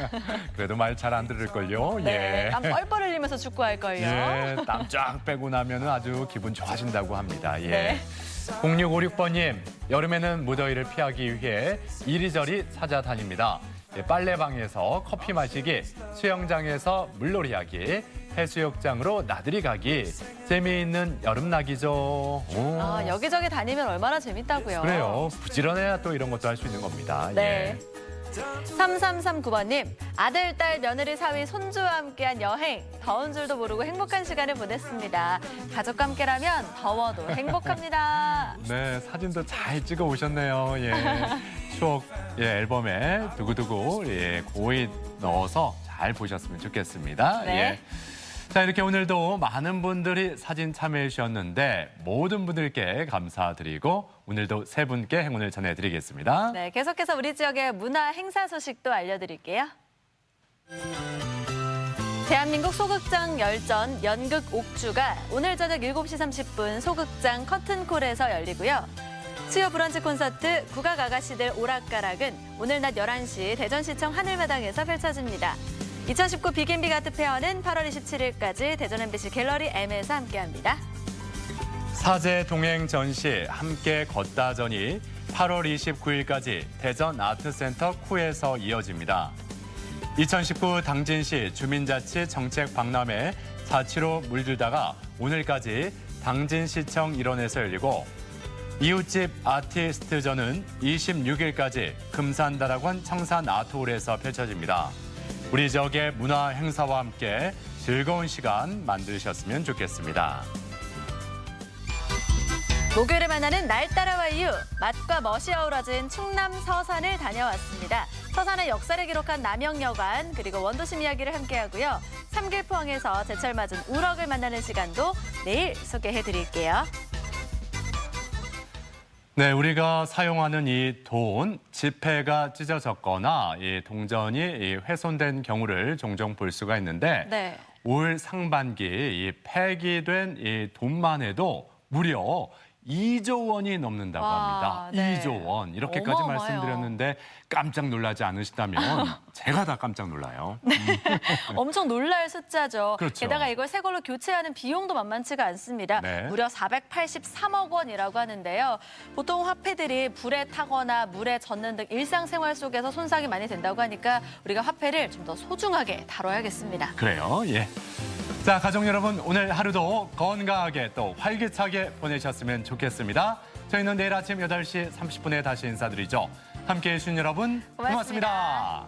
그래도 말 잘 안 들을걸요. 네, 예. 땀 뻘뻘 흘리면서 축구할걸요. 예, 땀 쫙 빼고 나면 아주 기분 좋아진다고 합니다. 예. 네. 0656번님, 여름에는 무더위를 피하기 위해 이리저리 찾아다닙니다. 예, 빨래방에서 커피 마시기, 수영장에서 물놀이하기, 해수욕장으로 나들이 가기, 재미있는 여름나기죠. 오. 여기저기 다니면 얼마나 재밌다고요. 그래요. 부지런해야 또 이런 것도 할 수 있는 겁니다. 네. 예. 3339번님, 아들, 딸, 며느리, 사위, 손주와 함께한 여행. 더운 줄도 모르고 행복한 시간을 보냈습니다. 가족과 함께라면 더워도 행복합니다. 네, 사진도 잘 찍어 오셨네요. 예. 추억 앨범에 두고두고 고이 넣어서 잘 보셨으면 좋겠습니다. 네. 예. 자, 이렇게 오늘도 많은 분들이 사진 참여해 주셨는데 모든 분들께 감사드리고 오늘도 세 분께 행운을 전해드리겠습니다. 네, 계속해서 우리 지역의 문화 행사 소식도 알려드릴게요. 대한민국 소극장 열전 연극 옥주가 오늘 저녁 7시 30분 소극장 커튼콜에서 열리고요. 수요 브런치 콘서트 국악 아가씨들 오락가락은 오늘 낮 11시 대전시청 하늘마당에서 펼쳐집니다. 2019 빅앤빅 아트 페어는 8월 27일까지 대전 MBC 갤러리 M에서 함께합니다. 사제 동행 전시 함께 걷다전이 8월 29일까지 대전 아트센터 쿠에서 이어집니다. 2019 당진시 주민자치 정책 박람회 4.75 물들다가 오늘까지 당진시청 일원에서 열리고 이웃집 아티스트전은 26일까지 금산다락원 청산 아트홀에서 펼쳐집니다. 우리 지역의 문화 행사와 함께 즐거운 시간 만드셨으면 좋겠습니다. 목요일에 만나는 날 따라와 이유, 맛과 멋이 어우러진 충남 서산을 다녀왔습니다. 서산의 역사를 기록한 남영여관 그리고 원도심 이야기를 함께하고요. 삼길포항에서 제철 맞은 우럭을 만나는 시간도 내일 소개해드릴게요. 네, 우리가 사용하는 이 돈, 지폐가 찢어졌거나 이 동전이 훼손된 경우를 종종 볼 수가 있는데 네. 올 상반기 이 폐기된 이 돈만 해도 무려 2조 원이 넘는다고 와, 합니다. 네. 2조 원. 이렇게까지 어마어마해요. 말씀드렸는데 깜짝 놀라지 않으시다면 제가 다 깜짝 놀라요. 엄청 놀랄 숫자죠. 그렇죠. 게다가 이걸 새 걸로 교체하는 비용도 만만치가 않습니다. 네. 무려 483억 원이라고 하는데요. 보통 화폐들이 불에 타거나 물에 젖는 등 일상생활 속에서 손상이 많이 된다고 하니까 우리가 화폐를 좀 더 소중하게 다뤄야겠습니다. 그래요, 예. 자, 가족 여러분, 오늘 하루도 건강하게 또 활기차게 보내셨으면 좋겠습니다. 저희는 내일 아침 8시 30분에 다시 인사드리죠. 함께해 주신 여러분, 고맙습니다.